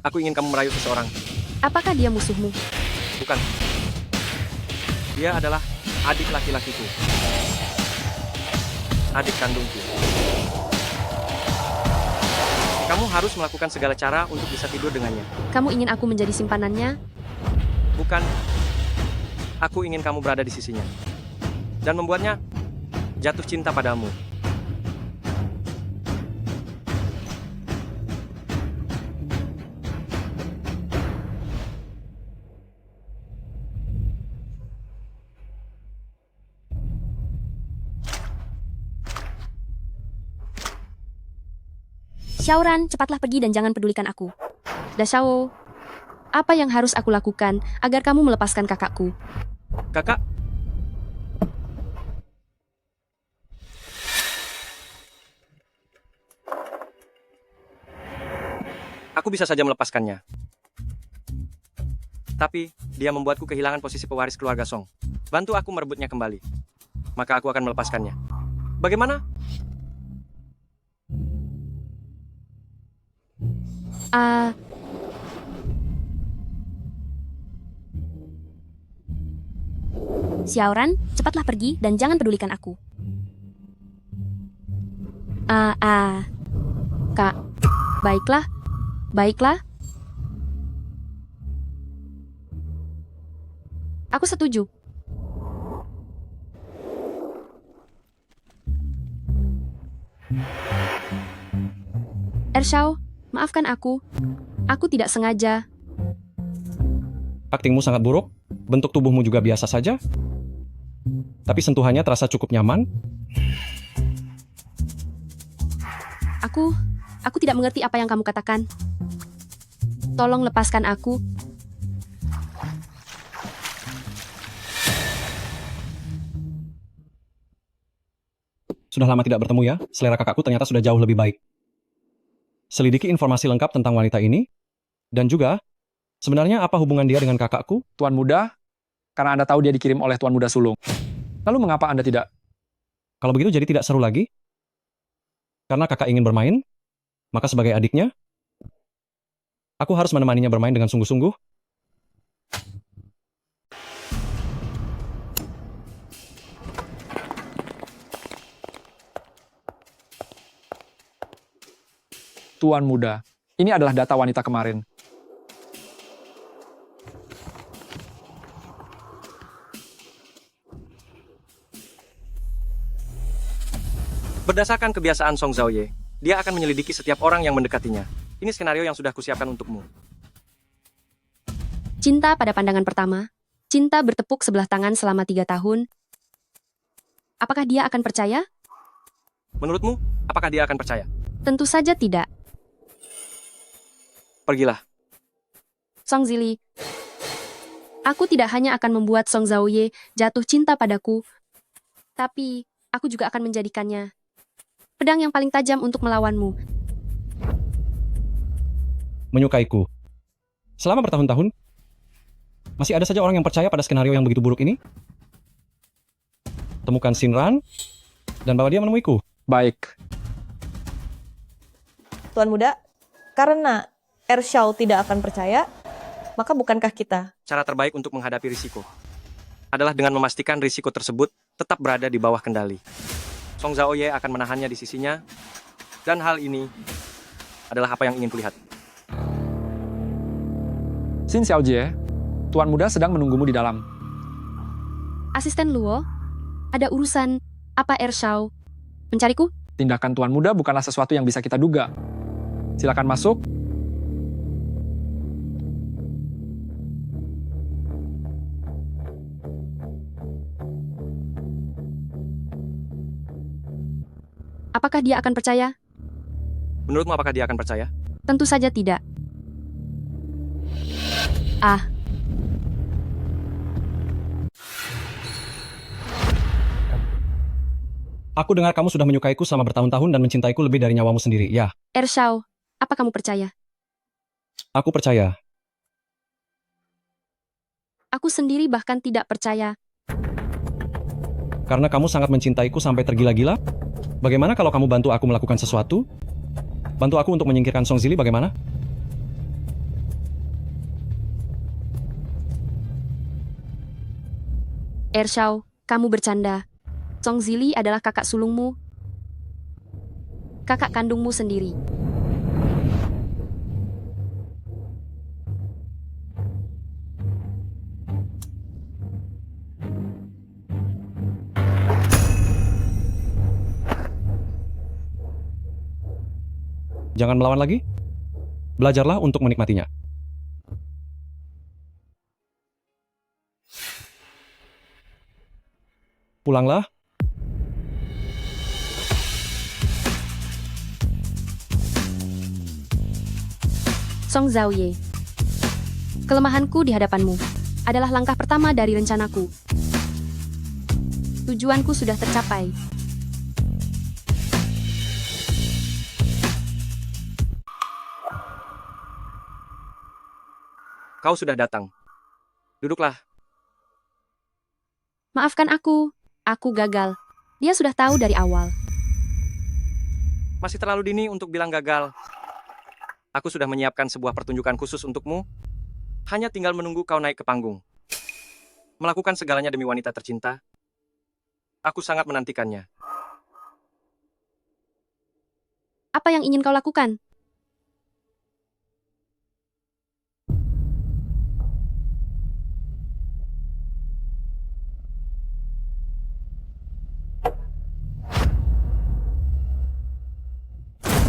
Aku ingin kamu merayu seseorang. Apakah dia musuhmu? Bukan. Dia adalah adik laki-lakiku. Adik kandungku. Kamu harus melakukan segala cara untuk bisa tidur dengannya. Kamu ingin aku menjadi simpanannya? Bukan. Aku ingin kamu berada di sisinya. Dan membuatnya jatuh cinta padamu. Xiaoran, cepatlah pergi dan jangan pedulikan aku. Dashao, apa yang harus aku lakukan agar kamu melepaskan kakakku? Kakak, aku bisa saja melepaskannya. Tapi, dia membuatku kehilangan posisi pewaris keluarga Song. Bantu aku merebutnya kembali. Maka aku akan melepaskannya. Bagaimana? Xiaoran, cepatlah pergi dan jangan pedulikan aku. Kak. Baiklah. Baiklah. Aku setuju. Ershao, maafkan aku. Aku tidak sengaja. Aktingmu sangat buruk, bentuk tubuhmu juga biasa saja. Tapi sentuhannya terasa cukup nyaman. Aku tidak mengerti apa yang kamu katakan. Tolong lepaskan aku. Sudah lama tidak bertemu ya, selera kakakku ternyata sudah jauh lebih baik. Selidiki informasi lengkap tentang wanita ini, dan juga, sebenarnya apa hubungan dia dengan kakakku? Tuan Muda, karena Anda tahu dia dikirim oleh Tuan Muda Sulung. Lalu mengapa Anda tidak? Kalau begitu jadi tidak seru lagi? Karena kakak ingin bermain, maka sebagai adiknya, aku harus menemaninya bermain dengan sungguh-sungguh. Tuan Muda, ini adalah data wanita kemarin. Berdasarkan kebiasaan Song Zhaoye, dia akan menyelidiki setiap orang yang mendekatinya. Ini skenario yang sudah kusiapkan untukmu. Cinta pada pandangan pertama. Cinta bertepuk sebelah tangan selama 3 tahun. Apakah dia akan percaya? Menurutmu, apakah dia akan percaya? Tentu saja tidak. Pergilah. Song Zili. Aku tidak hanya akan membuat Song Zhaoye jatuh cinta padaku, tapi aku juga akan menjadikannya pedang yang paling tajam untuk melawanmu. Menyukaiku. Selama bertahun-tahun, masih ada saja orang yang percaya pada skenario yang begitu buruk ini? Temukan Shinran, dan bawa dia menemuiku. Baik. Tuan Muda, karena Ershao tidak akan percaya, maka bukankah kita? Cara terbaik untuk menghadapi risiko adalah dengan memastikan risiko tersebut tetap berada di bawah kendali. Song Zhaoye akan menahannya di sisinya, dan hal ini adalah apa yang ingin kulihat. Xin Xiaojie, Tuan Muda sedang menunggumu di dalam. Asisten Luo, ada urusan apa Ershao mencariku? Tindakan Tuan Muda bukanlah sesuatu yang bisa kita duga. Silakan masuk. Apakah dia akan percaya? Menurutmu apakah dia akan percaya? Tentu saja tidak. Aku dengar kamu sudah menyukaiku selama bertahun-tahun dan mencintaiku lebih dari nyawamu sendiri, ya. Ershao, apa kamu percaya? Aku percaya. Aku sendiri bahkan tidak percaya. Karena kamu sangat mencintaiku sampai tergila-gila? Bagaimana kalau kamu bantu aku melakukan sesuatu? Bantu aku untuk menyingkirkan Song Zili bagaimana? Ershao, kamu bercanda. Song Zili adalah kakak sulungmu. Kakak kandungmu sendiri. Jangan melawan lagi. Belajarlah untuk menikmatinya. Pulanglah. Song Zaoye. Kelemahanku di hadapanmu adalah langkah pertama dari rencanaku. Tujuanku sudah tercapai. Kau sudah datang. Duduklah. Maafkan aku gagal. Dia sudah tahu dari awal. Masih terlalu dini untuk bilang gagal. Aku sudah menyiapkan sebuah pertunjukan khusus untukmu. Hanya tinggal menunggu kau naik ke panggung. Melakukan segalanya demi wanita tercinta. Aku sangat menantikannya. Apa yang ingin kau lakukan?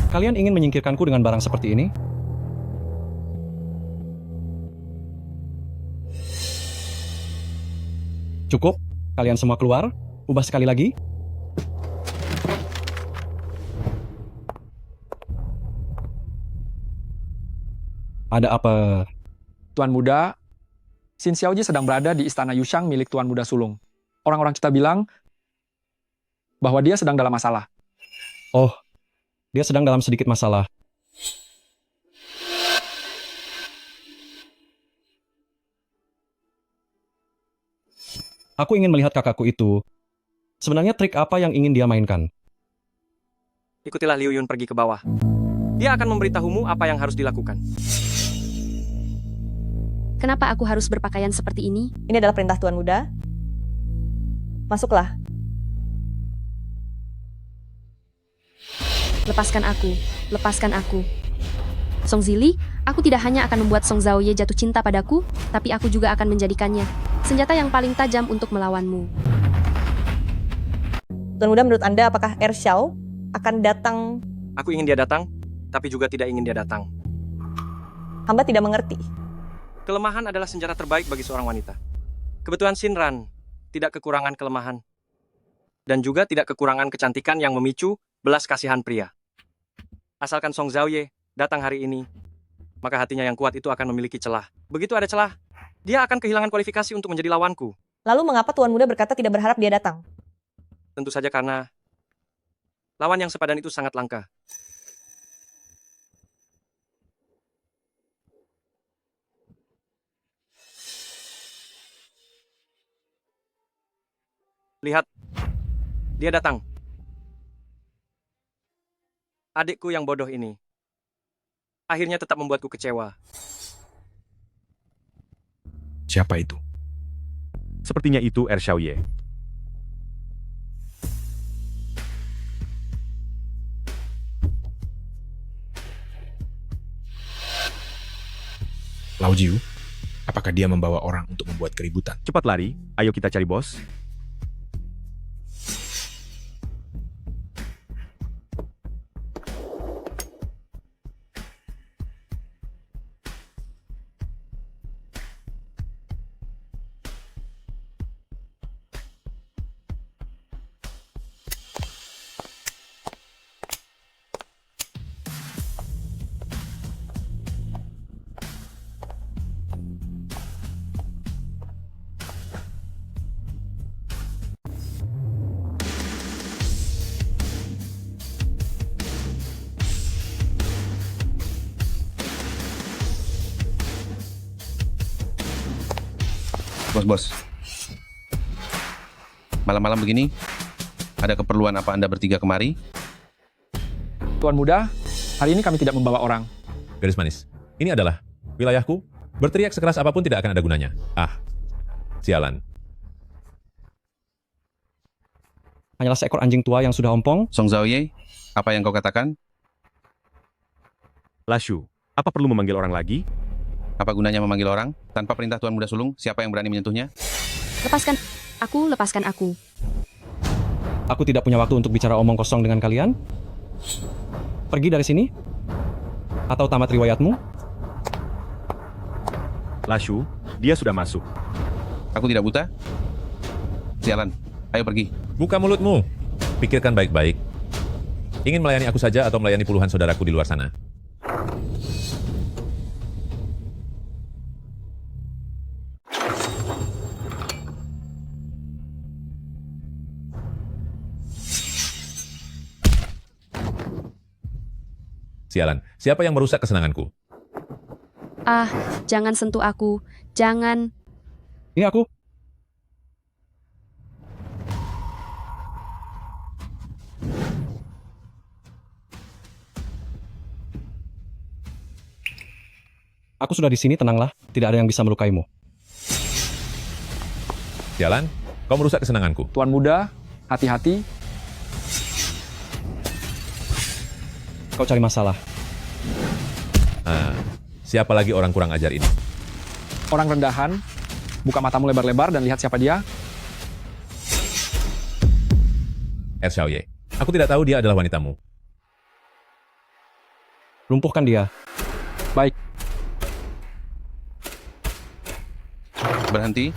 Kalian ingin menyingkirkanku dengan barang seperti ini? Cukup, kalian semua keluar. Ubah sekali lagi. Ada apa? Tuan Muda, Xin Xiaoji sedang berada di istana Yushang milik Tuan Muda Sulung. Orang-orang kita bilang bahwa dia sedang dalam masalah. Oh, dia sedang dalam sedikit masalah. Aku ingin melihat kakakku itu. Sebenarnya trik apa yang ingin dia mainkan? Ikutilah Liu Yun pergi ke bawah. Dia akan memberitahumu apa yang harus dilakukan. Kenapa aku harus berpakaian seperti ini? Ini adalah perintah Tuan Muda. Masuklah. Lepaskan aku. Lepaskan aku. Song Zili, aku tidak hanya akan membuat Song Zaoye jatuh cinta padaku, tapi aku juga akan menjadikannya senjata yang paling tajam untuk melawanmu. Tuan Muda, menurut Anda apakah Ershao akan datang? Aku ingin dia datang, tapi juga tidak ingin dia datang. Hamba tidak mengerti. Kelemahan adalah senjata terbaik bagi seorang wanita. Kebetulan Shinran tidak kekurangan kelemahan. Dan juga tidak kekurangan kecantikan yang memicu belas kasihan pria. Asalkan Song Zaoye datang hari ini, maka hatinya yang kuat itu akan memiliki celah. Begitu ada celah, dia akan kehilangan kualifikasi untuk menjadi lawanku. Lalu mengapa Tuan Muda berkata tidak berharap dia datang? Tentu saja karena lawan yang sepadan itu sangat langka. Lihat, dia datang. Adikku yang bodoh ini akhirnya tetap membuatku kecewa. Siapa itu? Sepertinya itu Ershao-ye. Lao Jiu? Apakah dia membawa orang untuk membuat keributan? Cepat lari, ayo kita cari bos. Bos. Malam-malam begini, ada keperluan apa Anda bertiga kemari? Tuan Muda, hari ini kami tidak membawa orang. Garis manis, ini adalah wilayahku. Berteriak sekeras apapun tidak akan ada gunanya. Ah, sialan. hanyalah seekor anjing tua yang sudah ompong. Song Zaoye, apa yang kau katakan? Lashu, apa perlu memanggil orang lagi? Apa gunanya memanggil orang? Tanpa perintah Tuan Muda Sulung, siapa yang berani menyentuhnya? Lepaskan aku, lepaskan aku. Aku tidak punya waktu untuk bicara omong kosong dengan kalian. Pergi dari sini. Atau tamat riwayatmu. Lashu, dia sudah masuk. Aku tidak buta? Sialan, ayo pergi. Buka mulutmu. Pikirkan baik-baik. Ingin melayani aku saja atau melayani puluhan saudaraku di luar sana? Sialan, siapa yang merusak kesenanganku? Ah, jangan sentuh aku. Jangan. Ini aku. Aku sudah di sini, tenanglah. Tidak ada yang bisa melukaimu. Sialan, kau merusak kesenanganku. Tuan Muda, hati-hati. Kau cari masalah. Siapa lagi orang kurang ajar ini? Orang rendahan, buka matamu lebar-lebar dan lihat siapa dia. Xiaoye. Aku tidak tahu dia adalah wanitamu. Lumpuhkan dia. Baik, Berhenti.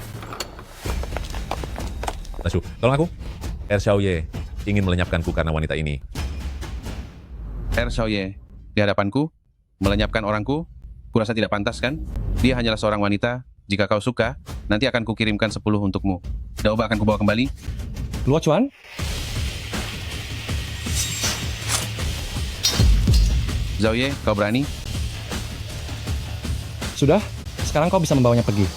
Lashu, tolong aku. Xiaoye ingin melenyapkanku karena wanita ini. Xiaoye, di hadapanku, melenyapkan orangku, kurasa tidak pantas kan? Dia hanyalah seorang wanita. Jika kau suka, nanti akan kukirimkan 10 untukmu. Daoba akan kubawa kembali. Luo Chuan? Zaoye, kau berani? Sudah, sekarang kau bisa membawanya pergi.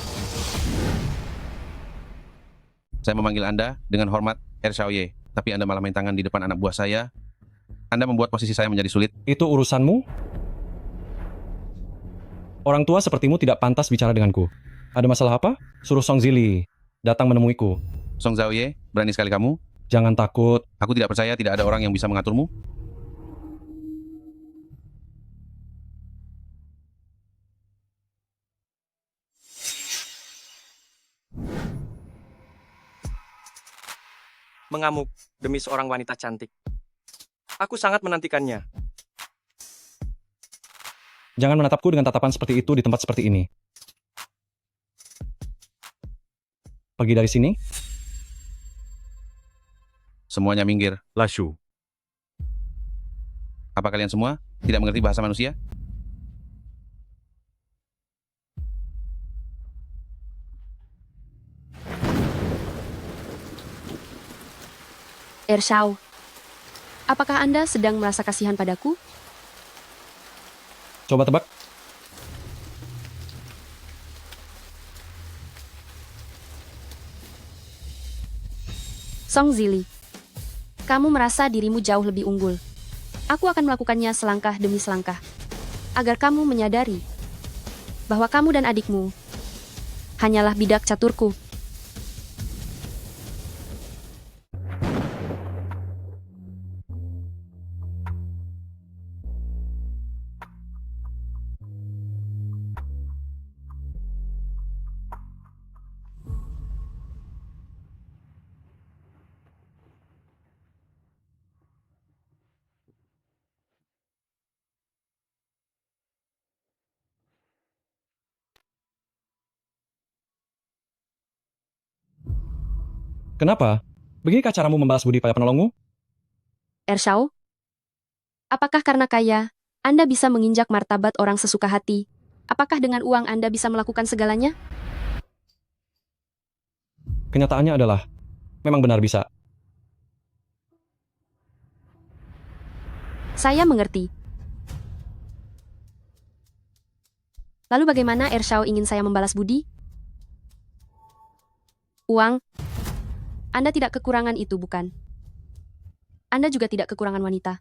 Saya memanggil Anda dengan hormat, Xiaoye. Tapi Anda malah main tangan di depan anak buah saya. Anda membuat posisi saya menjadi sulit. Itu urusanmu? Orang tua sepertimu tidak pantas bicara denganku. Ada masalah apa? Suruh Song Zili datang menemuiku. Song Zaoye, berani sekali kamu. Jangan takut. Aku tidak percaya tidak ada orang yang bisa mengaturmu. Mengamuk demi seorang wanita cantik. Aku sangat menantikannya. Jangan menatapku dengan tatapan seperti itu di tempat seperti ini. Pergi dari sini. Semuanya minggir. Lashu, Apa kalian semua tidak mengerti bahasa manusia? Ershao, apakah Anda sedang merasa kasihan padaku? Coba tebak. Song Zili, kamu merasa dirimu jauh lebih unggul. Aku akan melakukannya selangkah demi selangkah, agar kamu menyadari bahwa kamu dan adikmu hanyalah bidak caturku. Kenapa? Beginikah caramu membalas budi pada penolongmu? Ershao, apakah karena kaya, Anda bisa menginjak martabat orang sesuka hati? Apakah dengan uang Anda bisa melakukan segalanya? Kenyataannya adalah, memang benar bisa. Saya mengerti. Lalu bagaimana Ershao ingin saya membalas budi? Uang? Anda tidak kekurangan itu, bukan? Anda juga tidak kekurangan wanita.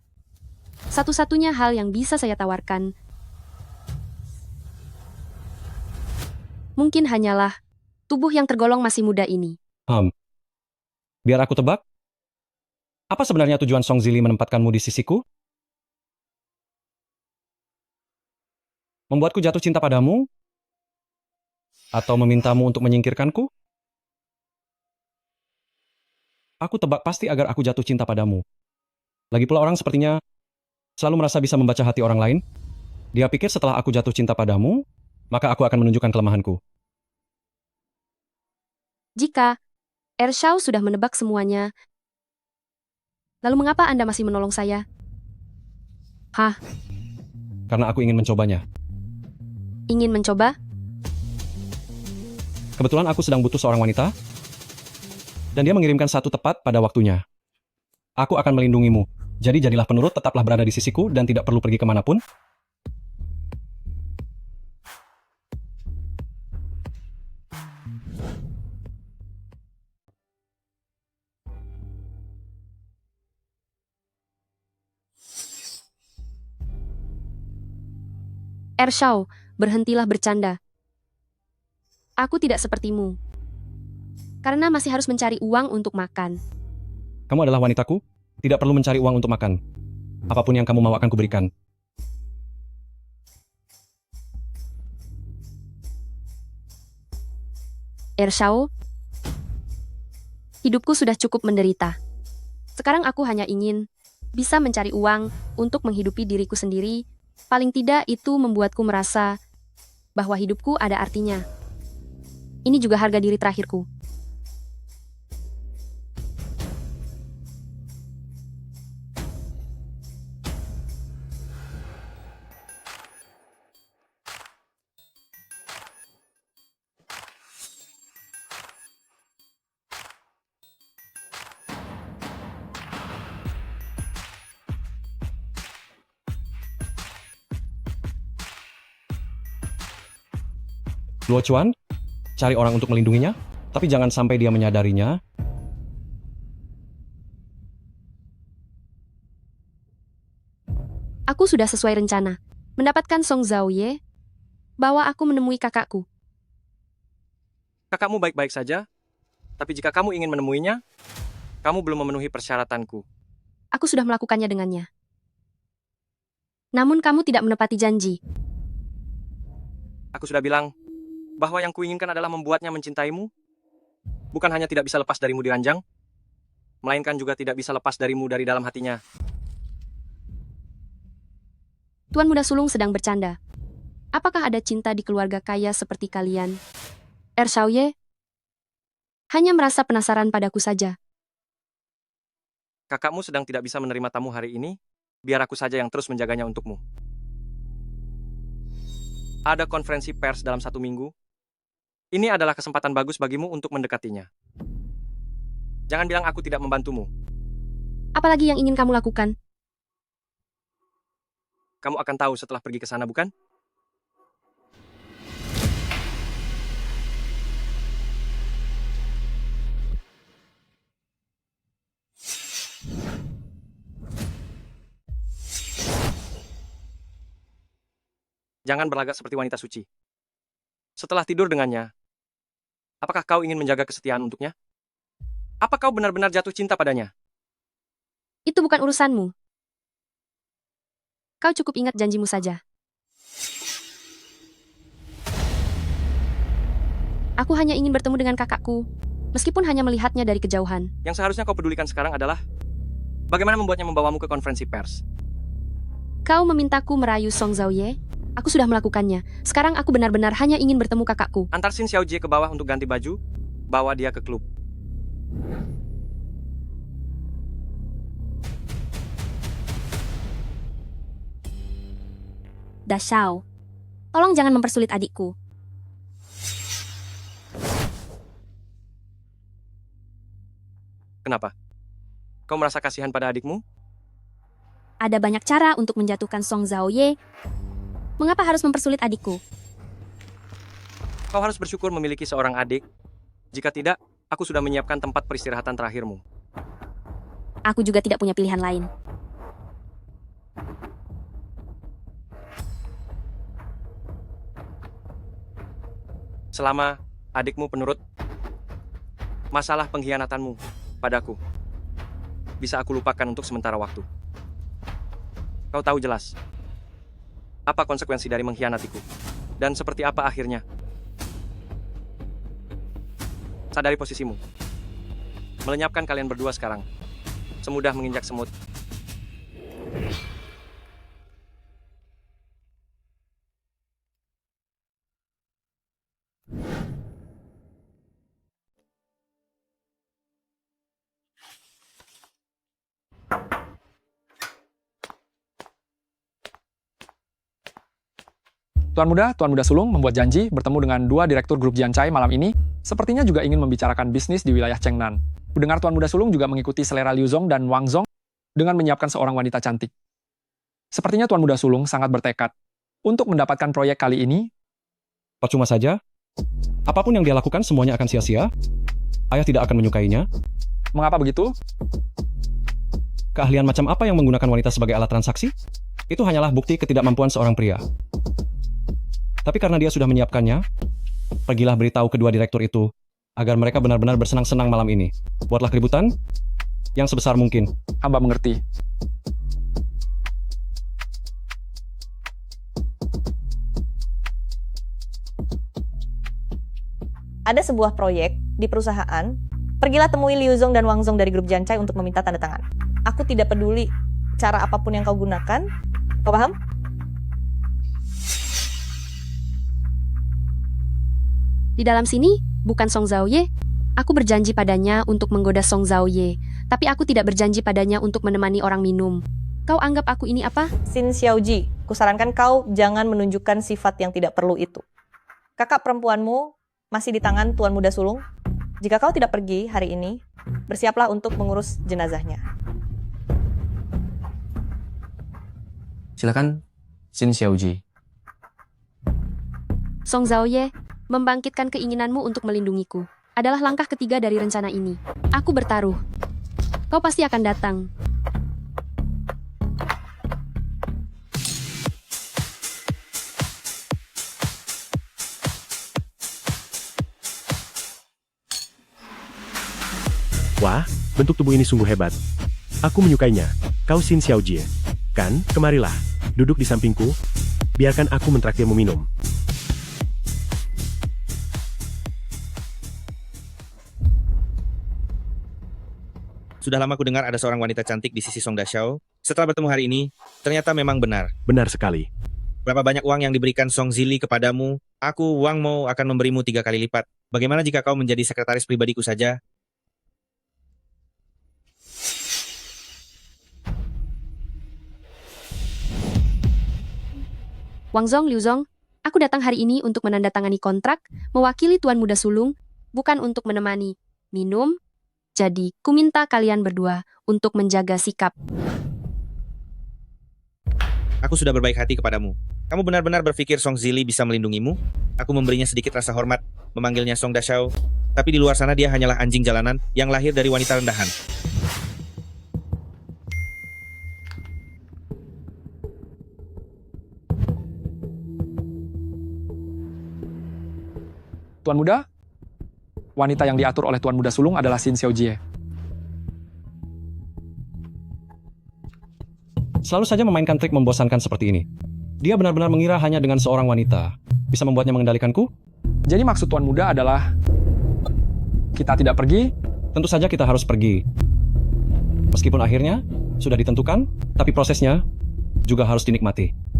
Satu-satunya hal yang bisa saya tawarkan mungkin hanyalah tubuh yang tergolong masih muda ini. Biar aku tebak. Apa sebenarnya tujuan Song Zili menempatkanmu di sisiku? Membuatku jatuh cinta padamu? Atau memintamu untuk menyingkirkanku? Aku tebak pasti agar aku jatuh cinta padamu. Lagi pula orang sepertinya selalu merasa bisa membaca hati orang lain. Dia pikir setelah aku jatuh cinta padamu, maka aku akan menunjukkan kelemahanku. Jika Ershau sudah menebak semuanya, lalu mengapa Anda masih menolong saya? Karena aku ingin mencobanya. Ingin mencoba? Kebetulan aku sedang butuh seorang wanita, dan dia mengirimkan satu tepat pada waktunya. Aku akan melindungimu. Jadi jadilah penurut, tetaplah berada di sisiku, dan tidak perlu pergi kemanapun. Ershau, berhentilah bercanda. Aku tidak sepertimu. Karena masih harus mencari uang untuk makan. Kamu adalah wanitaku, tidak perlu mencari uang untuk makan. Apapun yang kamu mau akan kuberikan. Ershau, hidupku sudah cukup menderita. Sekarang aku hanya ingin bisa mencari uang untuk menghidupi diriku sendiri. Paling tidak itu membuatku merasa bahwa hidupku ada artinya. Ini juga harga diri terakhirku. Luo Chuan, cari orang untuk melindunginya, tapi jangan sampai dia menyadarinya. Aku sudah sesuai rencana. Mendapatkan Song Zaoye, bahwa aku menemui kakakku. Kakakmu baik-baik saja, tapi jika kamu ingin menemuinya, kamu belum memenuhi persyaratanku. Aku sudah melakukannya dengannya. Namun kamu tidak menepati janji. Aku sudah bilang bahwa yang kuinginkan adalah membuatnya mencintaimu. Bukan hanya tidak bisa lepas darimu di ranjang, melainkan juga tidak bisa lepas darimu dari dalam hatinya. Tuan Muda Sulung sedang bercanda. Apakah ada cinta di keluarga kaya seperti kalian? Ershauye hanya merasa penasaran padaku saja. Kakakmu sedang tidak bisa menerima tamu hari ini, biar aku saja yang terus menjaganya untukmu. Ada konferensi pers dalam 1 minggu. Ini adalah kesempatan bagus bagimu untuk mendekatinya. Jangan bilang aku tidak membantumu. Apalagi yang ingin kamu lakukan? Kamu akan tahu setelah pergi ke sana, bukan? Jangan berlagak seperti wanita suci. Setelah tidur dengannya, apakah kau ingin menjaga kesetiaan untuknya? Apa kau benar-benar jatuh cinta padanya? Itu bukan urusanmu. Kau cukup ingat janjimu saja. Aku hanya ingin bertemu dengan kakakku, meskipun hanya melihatnya dari kejauhan. Yang seharusnya kau pedulikan sekarang adalah bagaimana membuatnya membawamu ke konferensi pers. Kau memintaku merayu Song Zaoye? Aku sudah melakukannya. Sekarang aku benar-benar hanya ingin bertemu kakakku. Antar Xin Xiaojie ke bawah untuk ganti baju, bawa dia ke klub. Dashao, tolong jangan mempersulit adikku. Kenapa? Kau merasa kasihan pada adikmu? Ada banyak cara untuk menjatuhkan Song Zaoye. Mengapa harus mempersulit adikku? Kau harus bersyukur memiliki seorang adik. Jika tidak, aku sudah menyiapkan tempat peristirahatan terakhirmu. Aku juga tidak punya pilihan lain. Selama adikmu penurut, masalah pengkhianatanmu padaku bisa aku lupakan untuk sementara waktu. Kau tahu jelas apa konsekuensi dari mengkhianatiku, dan seperti apa akhirnya. Sadari posisimu. Melenyapkan kalian berdua sekarang, semudah menginjak semut. Tuan Muda Sulung membuat janji bertemu dengan dua direktur grup Jiancai malam ini, sepertinya juga ingin membicarakan bisnis di wilayah Chengnan. Kudengar Tuan Muda Sulung juga mengikuti selera Liu Zong dan Wang Zong dengan menyiapkan seorang wanita cantik. Sepertinya Tuan Muda Sulung sangat bertekad untuk mendapatkan proyek kali ini. Percuma saja. Apapun yang dia lakukan semuanya akan sia-sia. Ayah tidak akan menyukainya. Mengapa begitu? Keahlian macam apa yang menggunakan wanita sebagai alat transaksi? Itu hanyalah bukti ketidakmampuan seorang pria. Tapi karena dia sudah menyiapkannya, pergilah beritahu kedua direktur itu agar mereka benar-benar bersenang-senang malam ini. Buatlah keributan yang sebesar mungkin. Hamba mengerti. Ada sebuah proyek di perusahaan. Pergilah temui Liu Zong dan Wang Zong dari grup Jiancai untuk meminta tanda tangan. Aku tidak peduli cara apapun yang kau gunakan. Kau paham? Di dalam sini, bukan Song Zaoye. Aku berjanji padanya untuk menggoda Song Zaoye, tapi aku tidak berjanji padanya untuk menemani orang minum. Kau anggap aku ini apa? Xin Xiaoji, kusarankan kau jangan menunjukkan sifat yang tidak perlu itu. Kakak perempuanmu masih di tangan Tuan Muda Sulung. Jika kau tidak pergi hari ini, bersiaplah untuk mengurus jenazahnya. Silakan, Xin Xiaoji. Song Zaoye, membangkitkan keinginanmu untuk melindungiku adalah langkah ketiga dari rencana ini. Aku bertaruh. Kau pasti akan datang. Wah, bentuk tubuh ini sungguh hebat. Aku menyukainya. Kau Xin Xiaojie. Kan, kemarilah. Duduk di sampingku. Biarkan aku mentraktirmu minum. Sudah lama ku dengar ada seorang wanita cantik di sisi Song Dashao. Setelah bertemu hari ini, ternyata memang benar. Benar sekali. Berapa banyak uang yang diberikan Song Zili kepadamu, aku, Wang Mo, akan memberimu 3 kali lipat. Bagaimana jika kau menjadi sekretaris pribadiku saja? Wang Zong, Liu Zong, aku datang hari ini untuk menandatangani kontrak, mewakili Tuan Muda Sulung, bukan untuk menemani minum. Jadi, ku minta kalian berdua untuk menjaga sikap. Aku sudah berbaik hati kepadamu. Kamu benar-benar berpikir Song Zili bisa melindungimu? Aku memberinya sedikit rasa hormat, memanggilnya Song Dashao. Tapi di luar sana dia hanyalah anjing jalanan yang lahir dari wanita rendahan. Tuan Muda, wanita yang diatur oleh Tuan Muda Sulung adalah Xin Xiaojie. Selalu saja memainkan trik membosankan seperti ini. Dia benar-benar mengira hanya dengan seorang wanita bisa membuatnya mengendalikanku? Jadi maksud Tuan Muda adalah kita tidak pergi? Tentu saja kita harus pergi. Meskipun akhirnya sudah ditentukan, tapi prosesnya juga harus dinikmati.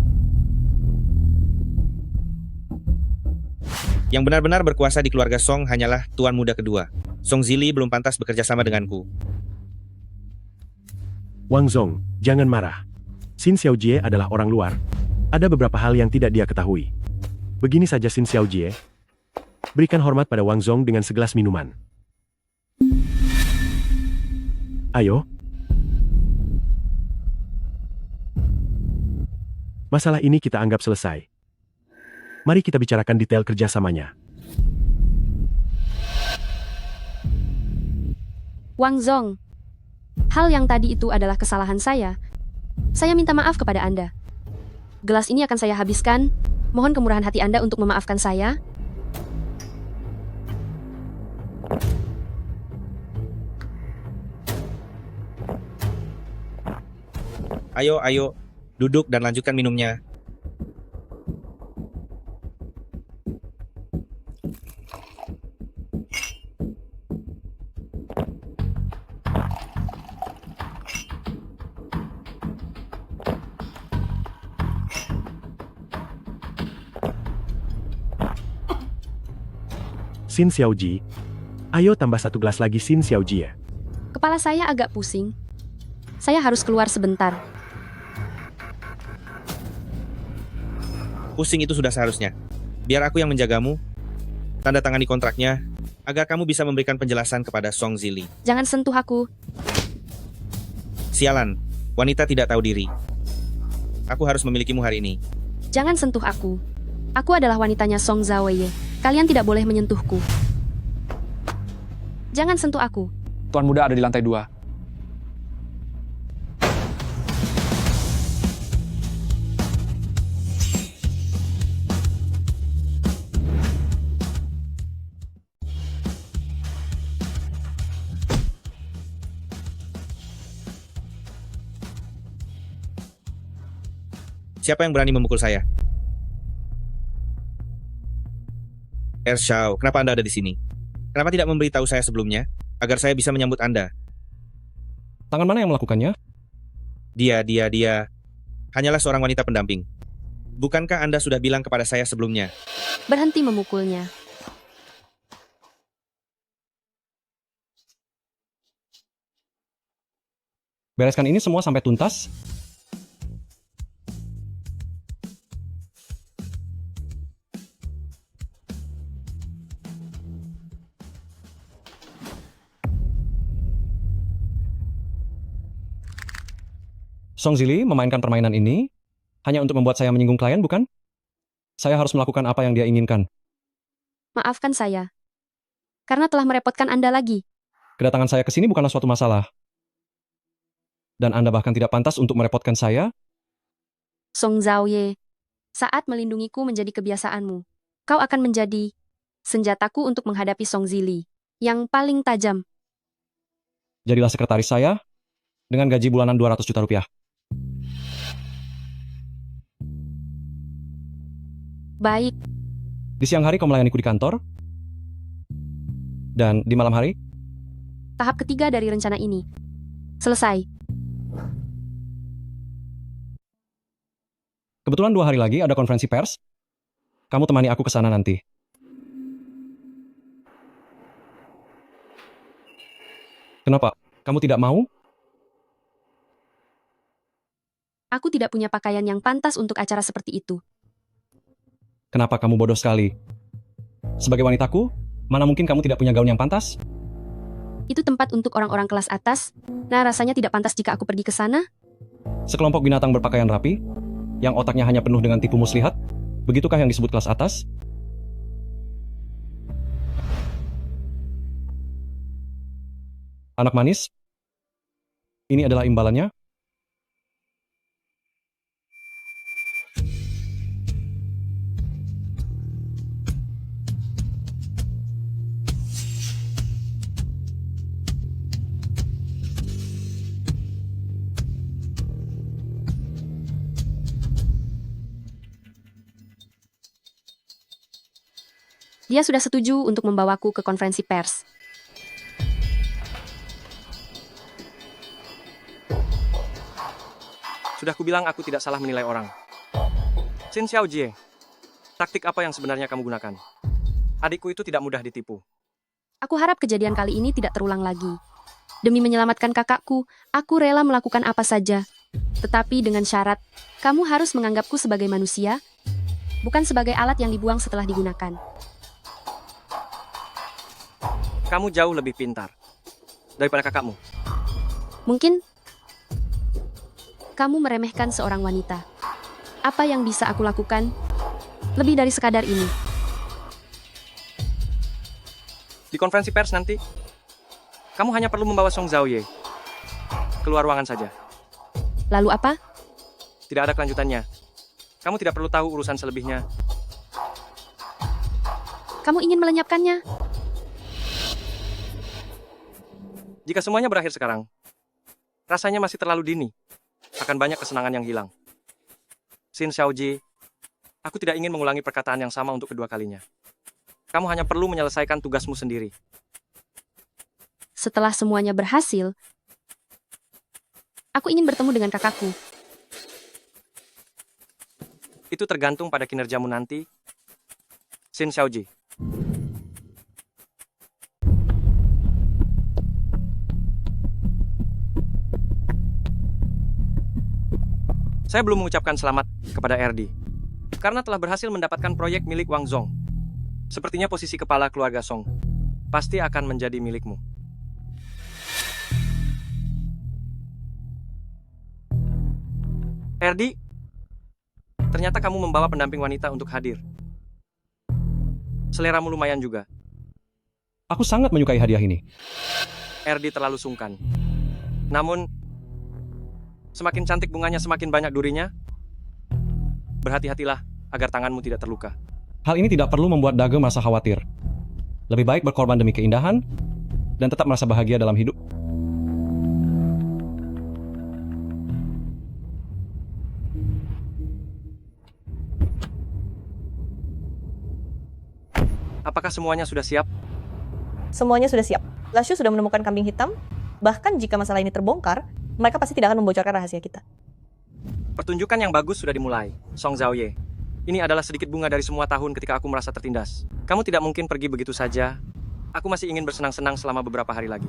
Yang benar-benar berkuasa di keluarga Song hanyalah Tuan Muda kedua. Song Zili belum pantas bekerja sama denganku. Wang Zong, jangan marah. Xin Xiaojie adalah orang luar. Ada beberapa hal yang tidak dia ketahui. Begini saja Xin Xiaojie. Berikan hormat pada Wang Zong dengan segelas minuman. Ayo. Masalah ini kita anggap selesai. Mari kita bicarakan detail kerjasamanya. Wang Zong, hal yang tadi itu adalah kesalahan saya. Saya minta maaf kepada Anda. Gelas ini akan saya habiskan. Mohon kemurahan hati Anda untuk memaafkan saya. Ayo, ayo, duduk dan lanjutkan minumnya. Xin Xiaoji, ayo tambah 1 gelas lagi Xin Xiaoji ya. Kepala saya agak pusing. Saya harus keluar sebentar. Pusing itu sudah seharusnya. Biar aku yang menjagamu. Tanda tangani kontraknya, agar kamu bisa memberikan penjelasan kepada Song Zili. Jangan sentuh aku. Sialan, wanita tidak tahu diri. Aku harus memilikimu hari ini. Jangan sentuh aku. Aku adalah wanitanya Song Zaoye. Kalian tidak boleh menyentuhku. Jangan sentuh aku. Tuan muda ada di lantai 2. Siapa yang berani memukul saya? Ershao, kenapa Anda ada di sini? Kenapa tidak memberitahu saya sebelumnya, agar saya bisa menyambut Anda? Tangan mana yang melakukannya? Dia. Hanyalah seorang wanita pendamping. Bukankah Anda sudah bilang kepada saya sebelumnya? Berhenti memukulnya. Bereskan ini semua sampai tuntas. Song Zili memainkan permainan ini hanya untuk membuat saya menyinggung klien, bukan? Saya harus melakukan apa yang dia inginkan. Maafkan saya. Karena telah merepotkan Anda lagi. Kedatangan saya ke sini bukanlah suatu masalah. Dan Anda bahkan tidak pantas untuk merepotkan saya. Song Zaoye, saat melindungiku menjadi kebiasaanmu. Kau akan menjadi senjataku untuk menghadapi Song Zili yang paling tajam. Jadilah sekretaris saya dengan gaji bulanan 200 juta rupiah. Baik, Di siang hari kau melayaniku di kantor. Dan di malam hari, tahap ketiga dari rencana ini. Selesai. kebetulan 2 hari lagi ada konferensi pers. Kamu temani aku ke sana nanti. Kenapa? Kamu tidak mau? Aku tidak punya pakaian yang pantas untuk acara seperti itu. Kenapa kamu bodoh sekali? Sebagai wanitaku, mana mungkin kamu tidak punya gaun yang pantas? Itu tempat untuk orang-orang kelas atas. Nah, rasanya tidak pantas jika aku pergi ke sana. Sekelompok binatang berpakaian rapi, yang otaknya hanya penuh dengan tipu muslihat, begitukah yang disebut kelas atas? Anak manis, ini adalah imbalannya. Dia sudah setuju untuk membawaku ke konferensi pers. Sudah kubilang aku tidak salah menilai orang. Xin Xiaojie, taktik apa yang sebenarnya kamu gunakan? Adikku itu tidak mudah ditipu. Aku harap kejadian kali ini tidak terulang lagi. Demi menyelamatkan kakakku, aku rela melakukan apa saja. Tetapi dengan syarat, kamu harus menganggapku sebagai manusia, bukan sebagai alat yang dibuang setelah digunakan. Kamu jauh lebih pintar daripada kakakmu. Mungkin kamu meremehkan seorang wanita. Apa yang bisa aku lakukan? Lebih dari sekadar ini. Di konferensi pers nanti, kamu hanya perlu membawa Song Zaoye. Keluar ruangan saja. Lalu apa? Tidak ada kelanjutannya. Kamu tidak perlu tahu urusan selebihnya. Kamu ingin melenyapkannya? Jika semuanya berakhir sekarang, rasanya masih terlalu dini. akan banyak kesenangan yang hilang. Xin Xiaoji, aku tidak ingin mengulangi perkataan yang sama untuk kedua kalinya. Kamu hanya perlu menyelesaikan tugasmu sendiri. Setelah semuanya berhasil, aku ingin bertemu dengan kakakku. Itu tergantung pada kinerjamu nanti. Xin Xiaoji. Saya belum mengucapkan selamat kepada RD karena telah berhasil mendapatkan proyek milik Wang Zong. Sepertinya posisi kepala keluarga Song pasti akan menjadi milikmu. RD, ternyata kamu membawa pendamping wanita untuk hadir. Seleramu lumayan juga. Aku sangat menyukai hadiah ini. RD terlalu sungkan. Namun, semakin cantik bunganya, semakin banyak durinya. Berhati-hatilah agar tanganmu tidak terluka. Hal ini tidak perlu membuat Dage merasa khawatir. Lebih baik berkorban demi keindahan dan tetap merasa bahagia dalam hidup. Apakah semuanya sudah siap? Semuanya sudah siap. Lashu sudah menemukan kambing hitam. Bahkan jika masalah ini terbongkar, mereka pasti tidak akan membocorkan rahasia kita. Pertunjukan yang bagus sudah dimulai. Song Zhaoye, ini adalah sedikit bunga dari semua tahun ketika aku merasa tertindas. Kamu tidak mungkin pergi begitu saja. Aku masih ingin bersenang-senang selama beberapa hari lagi.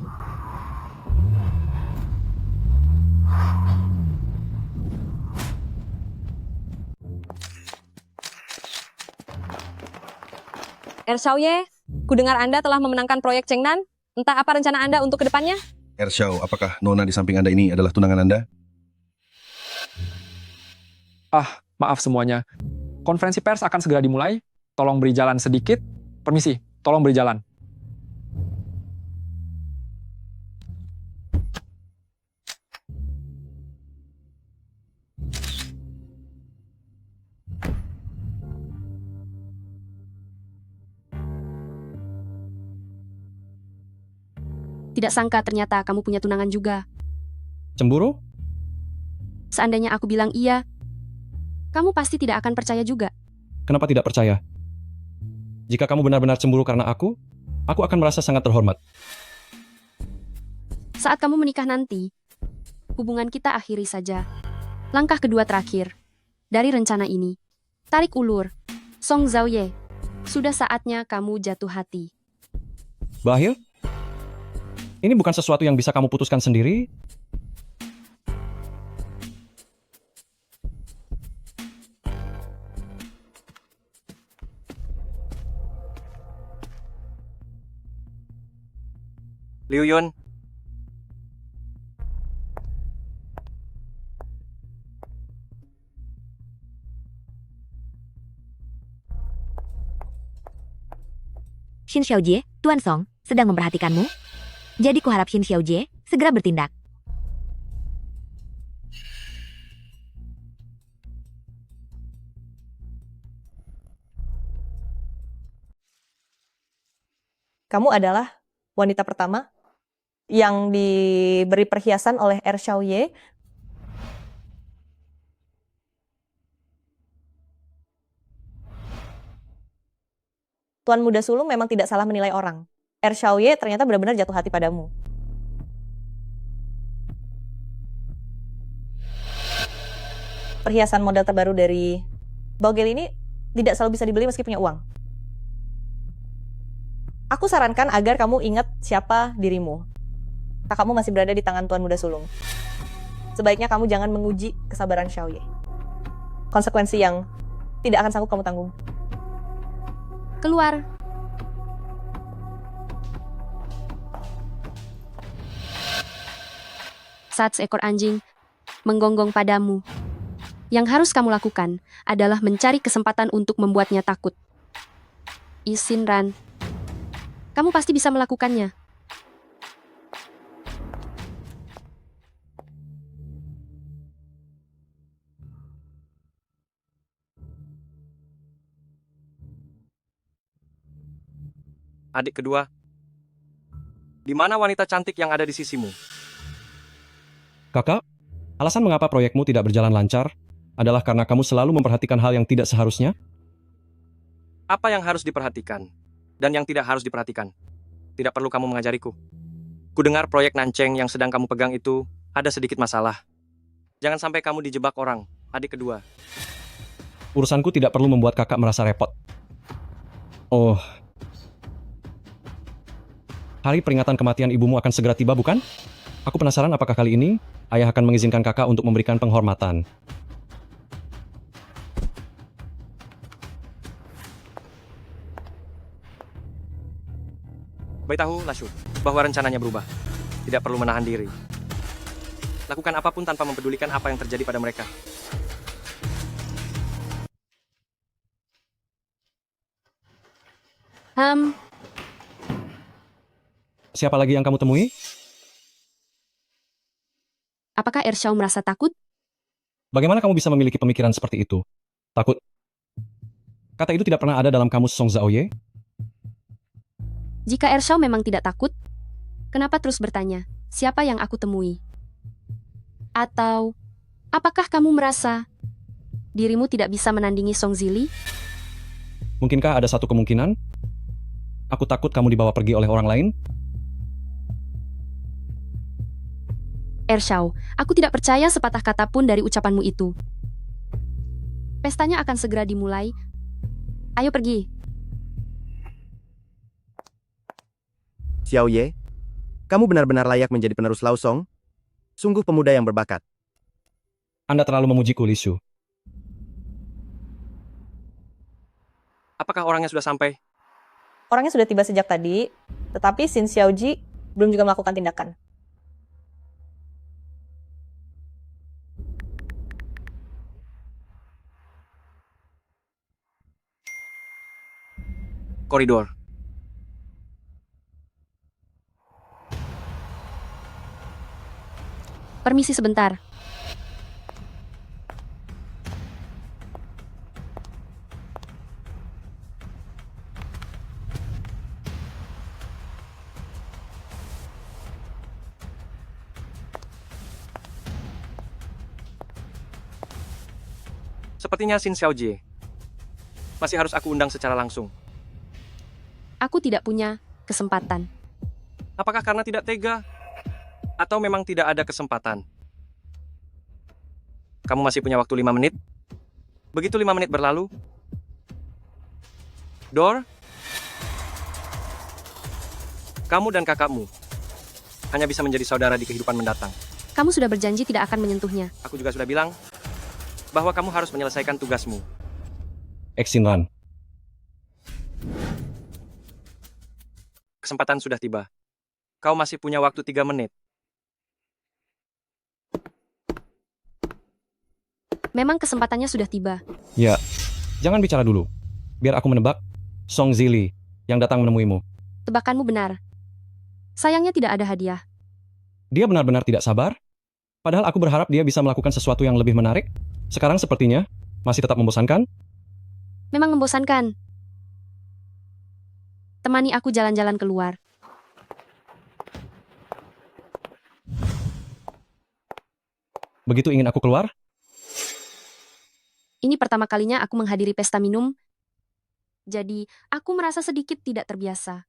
Xiaoye, kudengar Anda telah memenangkan proyek Chengnan. Entah apa rencana Anda untuk kedepannya? Xiao, apakah Nona di samping Anda ini adalah tunangan Anda? Maaf semuanya. Konferensi pers akan segera dimulai. Tolong beri jalan sedikit. Permisi, tolong beri jalan. Tidak sangka ternyata kamu punya tunangan juga. Cemburu? Seandainya aku bilang iya, kamu pasti tidak akan percaya juga. Kenapa tidak percaya? Jika kamu benar-benar cemburu karena aku akan merasa sangat terhormat. Saat kamu menikah nanti, hubungan kita akhiri saja. Langkah kedua terakhir dari rencana ini. Tarik ulur. Song Zhaoye, sudah saatnya kamu jatuh hati. Bahil? Ini bukan sesuatu yang bisa kamu putuskan sendiri. Liu Yun, Xin Xiaojie, Tuan Song, sedang memperhatikanmu. Jadi kuharap Xin Xiaojie segera bertindak. Kamu adalah wanita pertama yang diberi perhiasan oleh Xiaoye. Tuan Muda Sulung memang tidak salah menilai orang. Xiaoye ternyata benar-benar jatuh hati padamu. Perhiasan model terbaru dari Baogel ini tidak selalu bisa dibeli meski punya uang. Aku sarankan agar kamu ingat siapa dirimu. Kakakmu masih berada di tangan Tuan Muda Sulung. Sebaiknya kamu jangan menguji kesabaran Xiaoye. Konsekuensi yang tidak akan sanggup kamu tanggung. Keluar. Saat seekor anjing menggonggong padamu, yang harus kamu lakukan adalah mencari kesempatan untuk membuatnya takut. Isin Ran, kamu pasti bisa melakukannya. adik kedua, di mana wanita cantik yang ada di sisimu? Kakak, Alasan mengapa proyekmu tidak berjalan lancar adalah karena kamu selalu memperhatikan hal yang tidak seharusnya? Apa yang harus diperhatikan dan yang tidak harus diperhatikan? Tidak perlu kamu mengajariku. Kudengar proyek Nanceng yang sedang kamu pegang itu ada sedikit masalah. Jangan sampai kamu dijebak orang, adik kedua. Urusanku tidak perlu membuat kakak merasa repot. Oh. Hari peringatan kematian ibumu akan segera tiba, bukan? Aku penasaran apakah kali ini ayah akan mengizinkan kakak untuk memberikan penghormatan. Beritahu Lashu bahwa rencananya berubah. Tidak perlu menahan diri. Lakukan apapun tanpa mempedulikan apa yang terjadi pada mereka. Siapa lagi yang kamu temui? Apakah Ershao merasa takut? Bagaimana kamu bisa memiliki pemikiran seperti itu? Takut? Kata itu tidak pernah ada dalam kamus Song Zaoye? Jika Ershao memang tidak takut, kenapa terus bertanya, siapa yang aku temui? Atau, apakah kamu merasa dirimu tidak bisa menandingi Song Zili? Mungkinkah ada satu kemungkinan? Aku takut kamu dibawa pergi oleh orang lain? Ershao, aku tidak percaya sepatah kata pun dari ucapanmu itu. Pestanya akan segera dimulai. Ayo pergi. Xiao Ye, kamu benar-benar layak menjadi penerus Lao Song. Sungguh pemuda yang berbakat. Anda terlalu memujiku, Li Shu. Apakah orangnya sudah sampai? Orangnya sudah tiba sejak tadi, tetapi Xin Xiaoji belum juga melakukan tindakan. Koridor. Permisi sebentar. Sepertinya Xin Xiaojie masih harus aku undang secara langsung. Aku tidak punya kesempatan. Apakah karena tidak tega? Atau memang tidak ada kesempatan? Kamu masih punya waktu 5 menit? Begitu 5 menit berlalu, Dor, kamu dan kakakmu hanya bisa menjadi saudara di kehidupan mendatang. Kamu sudah berjanji tidak akan menyentuhnya. Aku juga sudah bilang bahwa kamu harus menyelesaikan tugasmu. Exinran. Kesempatan sudah tiba. Kau masih punya waktu 3 menit. Memang kesempatannya sudah tiba. Ya, jangan bicara dulu. Biar aku menebak, Song Zili yang datang menemuimu. Tebakanmu benar. Sayangnya tidak ada hadiah. Dia benar-benar tidak sabar. Padahal aku berharap dia bisa melakukan sesuatu yang lebih menarik. Sekarang sepertinya masih tetap membosankan. Memang membosankan. Temani aku jalan-jalan keluar. Begitu ingin aku keluar, Ini pertama kalinya aku menghadiri pesta minum. Jadi, aku merasa sedikit tidak terbiasa.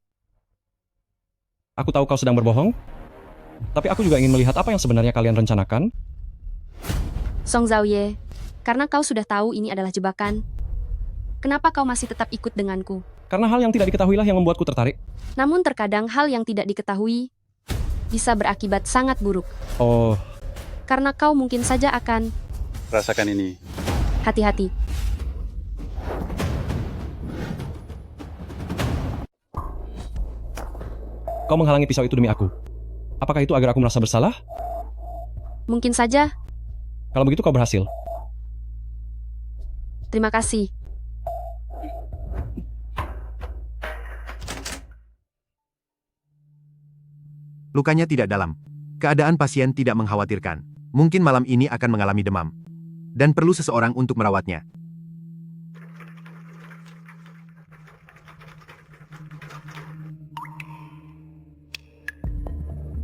aku tahu kau sedang berbohong. Tapi aku juga ingin melihat apa yang sebenarnya kalian rencanakan. Song Zaoye, karena kau sudah tahu ini adalah jebakan, kenapa kau masih tetap ikut denganku? Karena hal yang tidak diketahuilah yang membuatku tertarik. Namun terkadang hal yang tidak diketahui bisa berakibat sangat buruk. Oh, Karena kau mungkin saja akan Rasakan ini. hati-hati. kau menghalangi pisau itu demi aku. Apakah itu agar aku merasa bersalah? Mungkin saja. Kalau begitu kau berhasil. Terima kasih. Lukanya tidak dalam. Keadaan pasien tidak mengkhawatirkan. Mungkin malam ini akan mengalami demam. Dan perlu seseorang untuk merawatnya.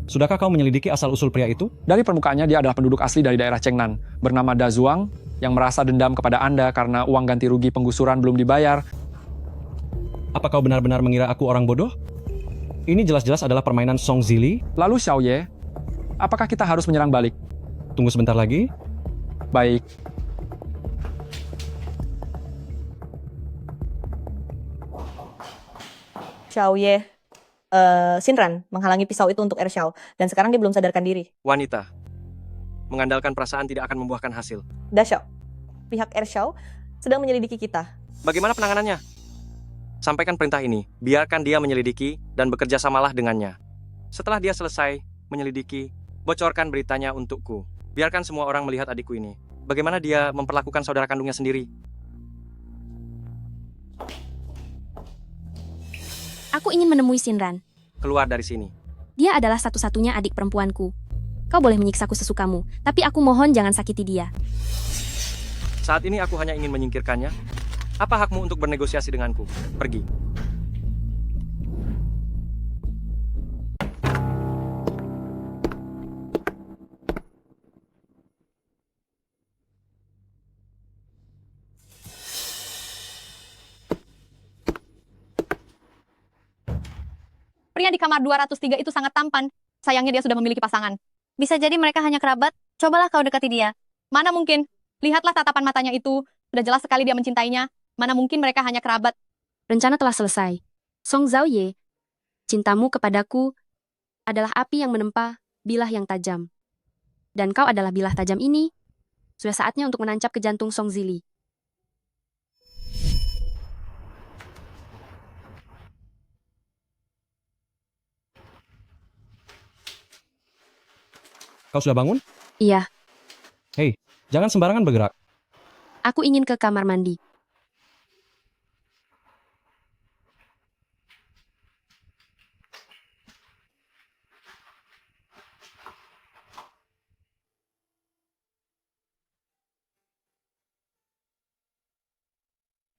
Sudahkah kau menyelidiki asal-usul pria itu? Dari permukaannya dia adalah penduduk asli dari daerah Chengnan, bernama Da Zuang, yang merasa dendam kepada Anda karena uang ganti rugi penggusuran belum dibayar. Apa kau benar-benar mengira aku orang bodoh? Ini jelas-jelas adalah permainan Song Zili. Lalu Xiao Ye, apakah kita harus menyerang balik? Tunggu sebentar lagi. Baik. Xiao Ye, Shinran menghalangi pisau itu untuk Xiao dan sekarang dia belum sadarkan diri. Wanita, mengandalkan perasaan tidak akan membuahkan hasil. Da Xiao, pihak Xiao sedang menyelidiki kita. Bagaimana penanganannya? Sampaikan perintah ini, biarkan dia menyelidiki dan bekerja samalah dengannya. Setelah dia selesai menyelidiki, bocorkan beritanya untukku. Biarkan semua orang melihat adikku ini. Bagaimana dia memperlakukan saudara kandungnya sendiri. Aku ingin menemui Shinran. Keluar dari sini. Dia adalah satu-satunya adik perempuanku. Kau boleh menyiksaku sesukamu, tapi aku mohon jangan sakiti dia. Saat ini aku hanya ingin menyingkirkannya. Apa hakmu untuk bernegosiasi denganku? Pergi. Pria di kamar 203 itu sangat tampan. Sayangnya dia sudah memiliki pasangan. Bisa jadi mereka hanya kerabat. Cobalah kau dekati dia. Mana mungkin? Lihatlah tatapan matanya itu. Sudah jelas sekali dia mencintainya. Mana mungkin mereka hanya kerabat? Rencana telah selesai. Song Zaoye, cintamu kepadaku adalah api yang menempa bilah yang tajam. Dan kau adalah bilah tajam ini. Sudah saatnya untuk menancap ke jantung Song Zili. Kau sudah bangun? Iya, Hei, jangan sembarangan bergerak. aku ingin ke kamar mandi.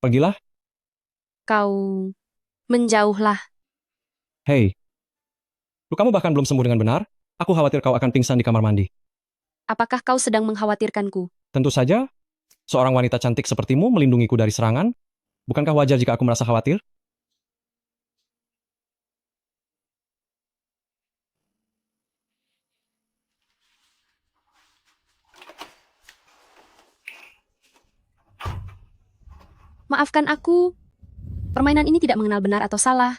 Pergilah. Kau menjauhlah. Hei, lukamu bahkan belum sembuh dengan benar. Aku khawatir kau akan pingsan di kamar mandi. Apakah kau sedang mengkhawatirkanku? Tentu saja, seorang wanita cantik sepertimu melindungiku dari serangan. Bukankah wajar jika aku merasa khawatir? Maafkan aku. Permainan ini tidak mengenal benar atau salah.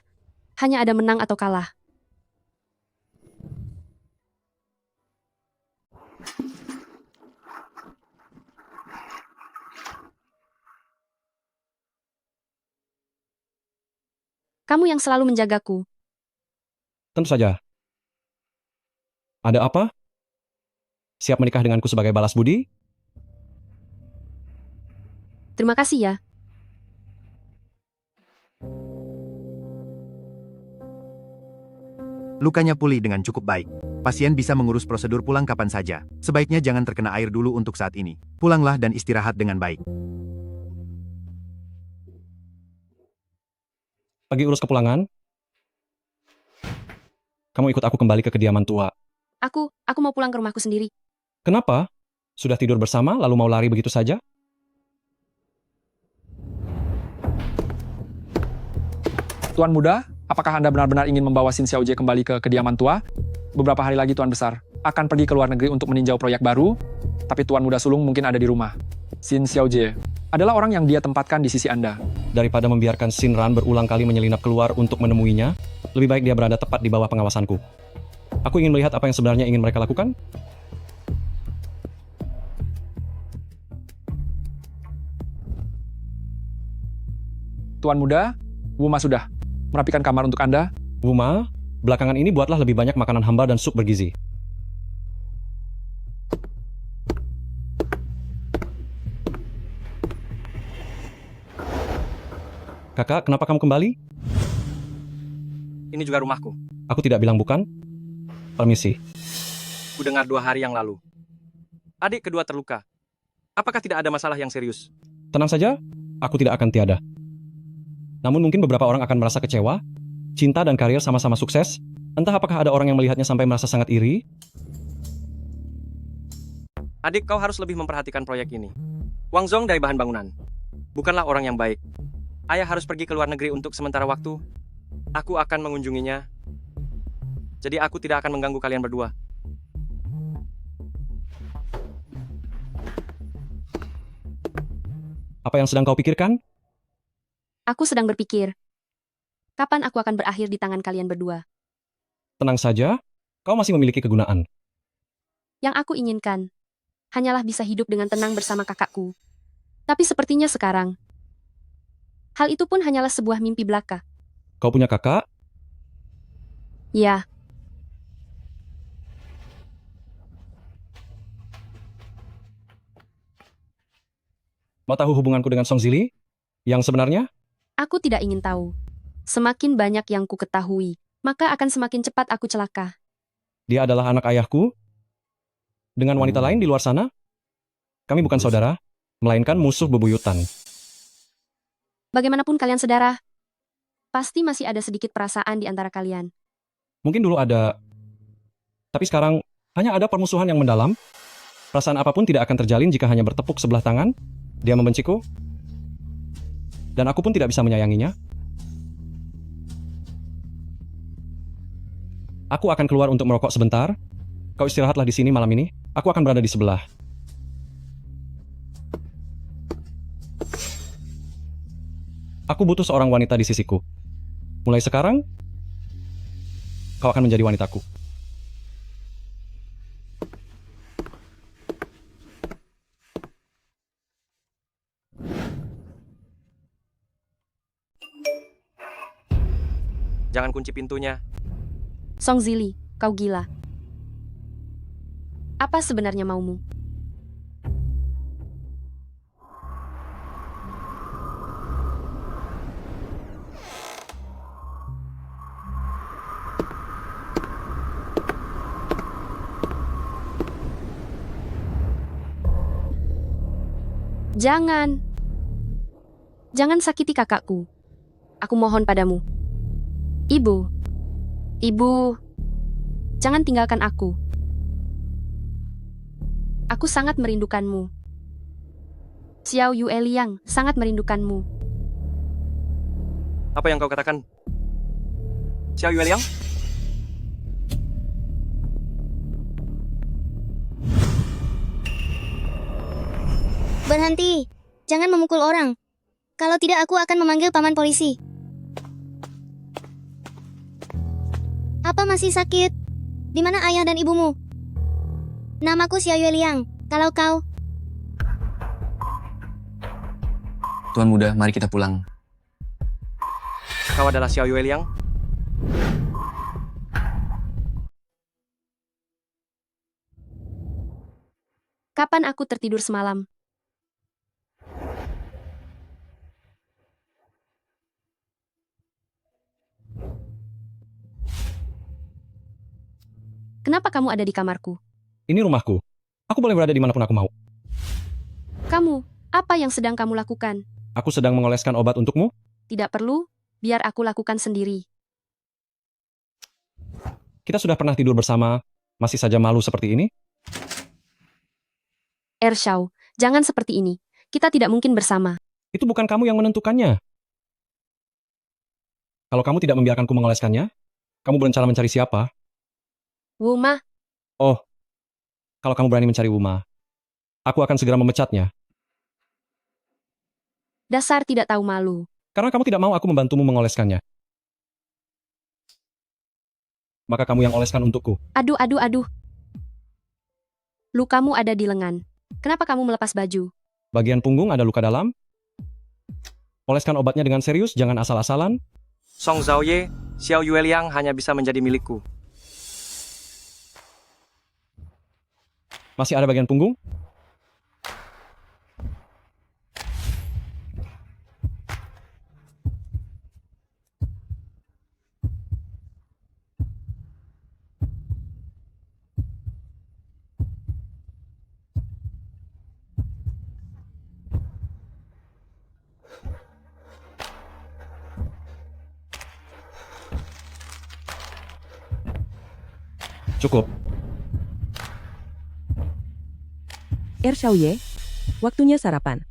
Hanya ada menang atau kalah. Kamu yang selalu menjagaku. Tentu saja. Ada apa? Siap menikah denganku sebagai balas budi? Terima kasih ya. Lukanya pulih dengan cukup baik. Pasien bisa mengurus prosedur pulang kapan saja. Sebaiknya jangan terkena air dulu untuk saat ini. Pulanglah dan istirahat dengan baik. Pergi urus kepulangan. Kamu ikut aku kembali ke kediaman tua. Aku mau pulang ke rumahku sendiri. Kenapa? Sudah tidur bersama lalu mau lari begitu saja? Tuan Muda, apakah Anda benar-benar ingin membawa Xin Xiaojie kembali ke kediaman tua? Beberapa hari lagi Tuan Besar akan pergi ke luar negeri untuk meninjau proyek baru, tapi Tuan Muda Sulung mungkin ada di rumah. Xin Xiaojie adalah orang yang dia tempatkan di sisi Anda. Daripada membiarkan Shinran berulang kali menyelinap keluar untuk menemuinya, lebih baik dia berada tepat di bawah pengawasanku. Aku ingin melihat apa yang sebenarnya ingin mereka lakukan. Tuan Muda, Wuma sudah merapikan kamar untuk Anda. Wuma, belakangan ini buatlah lebih banyak makanan hamba dan sup bergizi. Kakak, kenapa kamu kembali? Ini juga rumahku. Aku tidak bilang bukan. Permisi. Ku dengar 2 hari yang lalu. Adik kedua terluka. Apakah tidak ada masalah yang serius? Tenang saja, aku tidak akan tiada. Namun mungkin beberapa orang akan merasa kecewa. Cinta dan karir sama-sama sukses, Entah apakah ada orang yang melihatnya sampai merasa sangat iri? Adik, kau harus lebih memperhatikan proyek ini. Wang Zong dari bahan bangunan. Bukanlah orang yang baik. Ayah harus pergi ke luar negeri untuk sementara waktu. Aku akan mengunjunginya. Jadi aku tidak akan mengganggu kalian berdua. Apa yang sedang kau pikirkan? Aku sedang berpikir, kapan aku akan berakhir di tangan kalian berdua? Tenang saja, kau masih memiliki kegunaan. Yang aku inginkan, hanyalah bisa hidup dengan tenang bersama kakakku. Tapi sepertinya sekarang, hal itu pun hanyalah sebuah mimpi belaka. Kau punya kakak? Ya, Mau tahu hubunganku dengan Song Zili? Yang sebenarnya? aku tidak ingin tahu. Semakin banyak yang ku ketahui, maka akan semakin cepat aku celaka. Dia adalah anak ayahku. Dengan wanita lain di luar sana? Kami bukan saudara, melainkan musuh bebuyutan. Bagaimanapun kalian saudara, pasti masih ada sedikit perasaan di antara kalian. Mungkin dulu ada, tapi sekarang hanya ada permusuhan yang mendalam. Perasaan apapun tidak akan terjalin jika hanya bertepuk sebelah tangan. Dia membenciku, dan aku pun tidak bisa menyayanginya. Aku akan keluar untuk merokok sebentar. Kau istirahatlah di sini malam ini. Aku akan berada di sebelah. Aku butuh seorang wanita di sisiku. Mulai sekarang, kau akan menjadi wanitaku. Jangan kunci pintunya. Song Zili, kau gila. Apa sebenarnya maumu? Jangan. Jangan sakiti kakakku. Aku mohon padamu. Ibu. Ibu. Jangan tinggalkan aku. Aku sangat merindukanmu. Xiao Yue Liang sangat merindukanmu. Apa yang kau katakan? Xiao Yue Liang? Berhenti. Jangan memukul orang. Kalau tidak aku akan memanggil paman polisi. Apa masih sakit? Di mana ayah dan ibumu? Namaku Xiao Yue Liang. Kalau kau... Tuan muda, mari kita pulang. Kau adalah Xiao Yue Liang? Kapan aku tertidur semalam? Kenapa kamu ada di kamarku? Ini rumahku. Aku boleh berada dimanapun aku mau. Kamu, apa yang sedang kamu lakukan? Aku sedang mengoleskan obat untukmu. Tidak perlu, biar aku lakukan sendiri. Kita sudah pernah tidur bersama, masih saja malu seperti ini? Ershao, jangan seperti ini. Kita tidak mungkin bersama. Itu bukan kamu yang menentukannya. Kalau kamu tidak membiarkanku mengoleskannya, kamu berencana mencari siapa? Wuma, Oh, kalau kamu berani mencari Wuma, aku akan segera memecatnya. dasar tidak tahu malu. Karena kamu tidak mau aku membantumu mengoleskannya. Maka kamu yang oleskan untukku. Aduh, aduh, aduh. Lukamu ada di lengan. Kenapa kamu melepas baju? Bagian punggung ada luka dalam. Oleskan obatnya dengan serius, jangan asal-asalan. Song Zaoye, Xiao Yue Liang hanya bisa menjadi milikku. Masih ada bagian punggung? Cukup. Xiaoye, waktunya sarapan.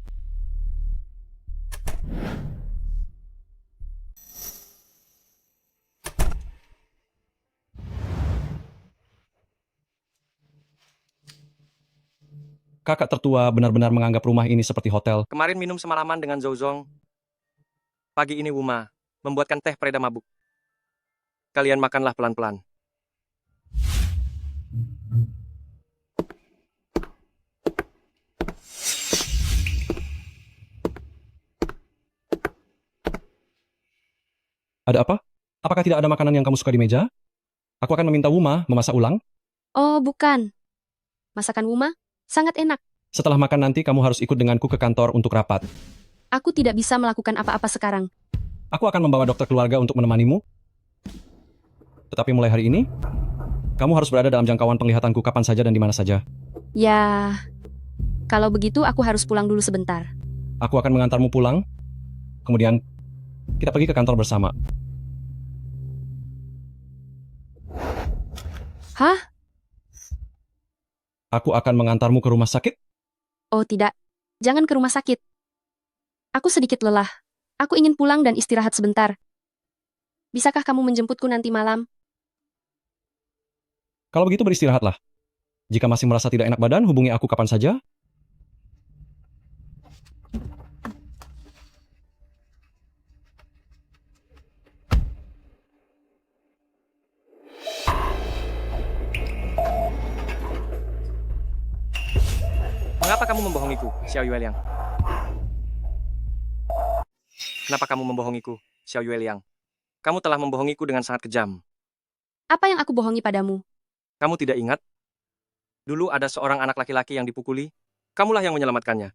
Kakak tertua benar-benar menganggap rumah ini seperti hotel. Kemarin minum semalaman dengan Zhou. Pagi ini Wuma membuatkan teh pereda mabuk. Kalian makanlah pelan-pelan. Ada apa? Apakah tidak ada makanan yang kamu suka di meja? Aku akan meminta Wuma memasak ulang. Oh, bukan. Masakan Wuma sangat enak. Setelah makan nanti kamu harus ikut denganku ke kantor untuk rapat. Aku tidak bisa melakukan apa-apa sekarang. Aku akan membawa dokter keluarga untuk menemanimu. Tetapi mulai hari ini, kamu harus berada dalam jangkauan penglihatanku kapan saja dan di mana saja. Ya, kalau begitu aku harus pulang dulu sebentar. Aku akan mengantarmu pulang. Kemudian, kita pergi ke kantor bersama. Hah? Aku akan mengantarmu ke rumah sakit. Oh tidak, jangan ke rumah sakit. Aku sedikit lelah. Aku ingin pulang dan istirahat sebentar. Bisakah kamu menjemputku nanti malam? Kalau begitu beristirahatlah. Jika masih merasa tidak enak badan, hubungi aku kapan saja. Mengapa kamu membohongiku, Xiao Yueliang? Kenapa kamu membohongiku, Xiao Yueliang? Kamu telah membohongiku dengan sangat kejam. Apa yang aku bohongi padamu? Kamu tidak ingat? Dulu ada seorang anak laki-laki yang dipukuli. Kamulah yang menyelamatkannya.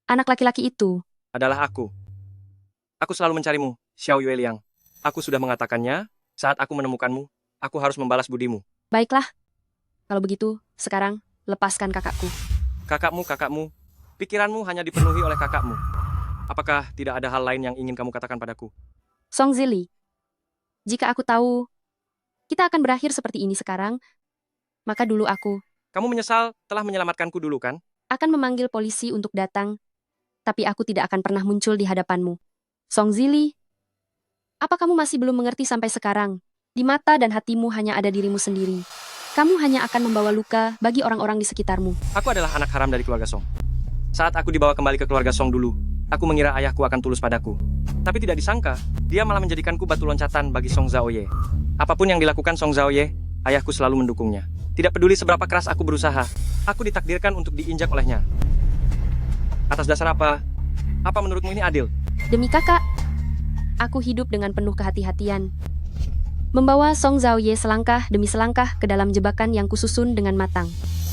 Anak laki-laki itu Adalah aku. Aku selalu mencarimu, Xiao Yueliang. Aku sudah mengatakannya, saat aku menemukanmu, aku harus membalas budimu. Baiklah. Kalau begitu, sekarang lepaskan kakakku. Kakakmu, pikiranmu hanya dipenuhi oleh kakakmu. Apakah tidak ada hal lain yang ingin kamu katakan padaku? Song Zili, jika aku tahu kita akan berakhir seperti ini sekarang, maka dulu aku Kamu menyesal telah menyelamatkanku dulu, kan? akan memanggil polisi untuk datang, tapi aku tidak akan pernah muncul di hadapanmu. Song Zili, apa kamu masih belum mengerti sampai sekarang? Di mata dan hatimu hanya ada dirimu sendiri. Kamu hanya akan membawa luka bagi orang-orang di sekitarmu. Aku adalah anak haram dari keluarga Song. Saat aku dibawa kembali ke keluarga Song dulu, aku mengira ayahku akan tulus padaku. Tapi tidak disangka, dia malah menjadikanku batu loncatan bagi Song Zhaoye. Apapun yang dilakukan Song Zhaoye, ayahku selalu mendukungnya. Tidak peduli seberapa keras aku berusaha, aku ditakdirkan untuk diinjak olehnya. Atas dasar apa? Apa menurutmu ini adil? Demi kakak, aku hidup dengan penuh kehati-hatian. Membawa Song Zhaoye selangkah demi selangkah ke dalam jebakan yang kususun dengan matang.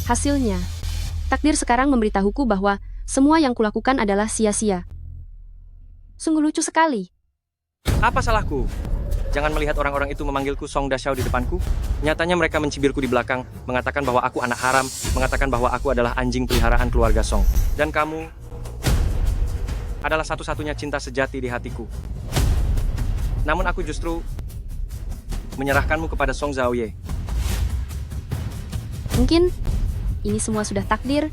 Hasilnya, takdir sekarang memberitahuku bahwa semua yang kulakukan adalah sia-sia. Sungguh lucu sekali. Apa salahku? Jangan melihat orang-orang itu memanggilku Song Dashao di depanku. Nyatanya mereka mencibirku di belakang, mengatakan bahwa aku anak haram, mengatakan bahwa aku adalah anjing peliharaan keluarga Song. Dan kamu adalah satu-satunya cinta sejati di hatiku. Namun aku justru menyerahkanmu kepada Song Zhaoye. Mungkin ini semua sudah takdir.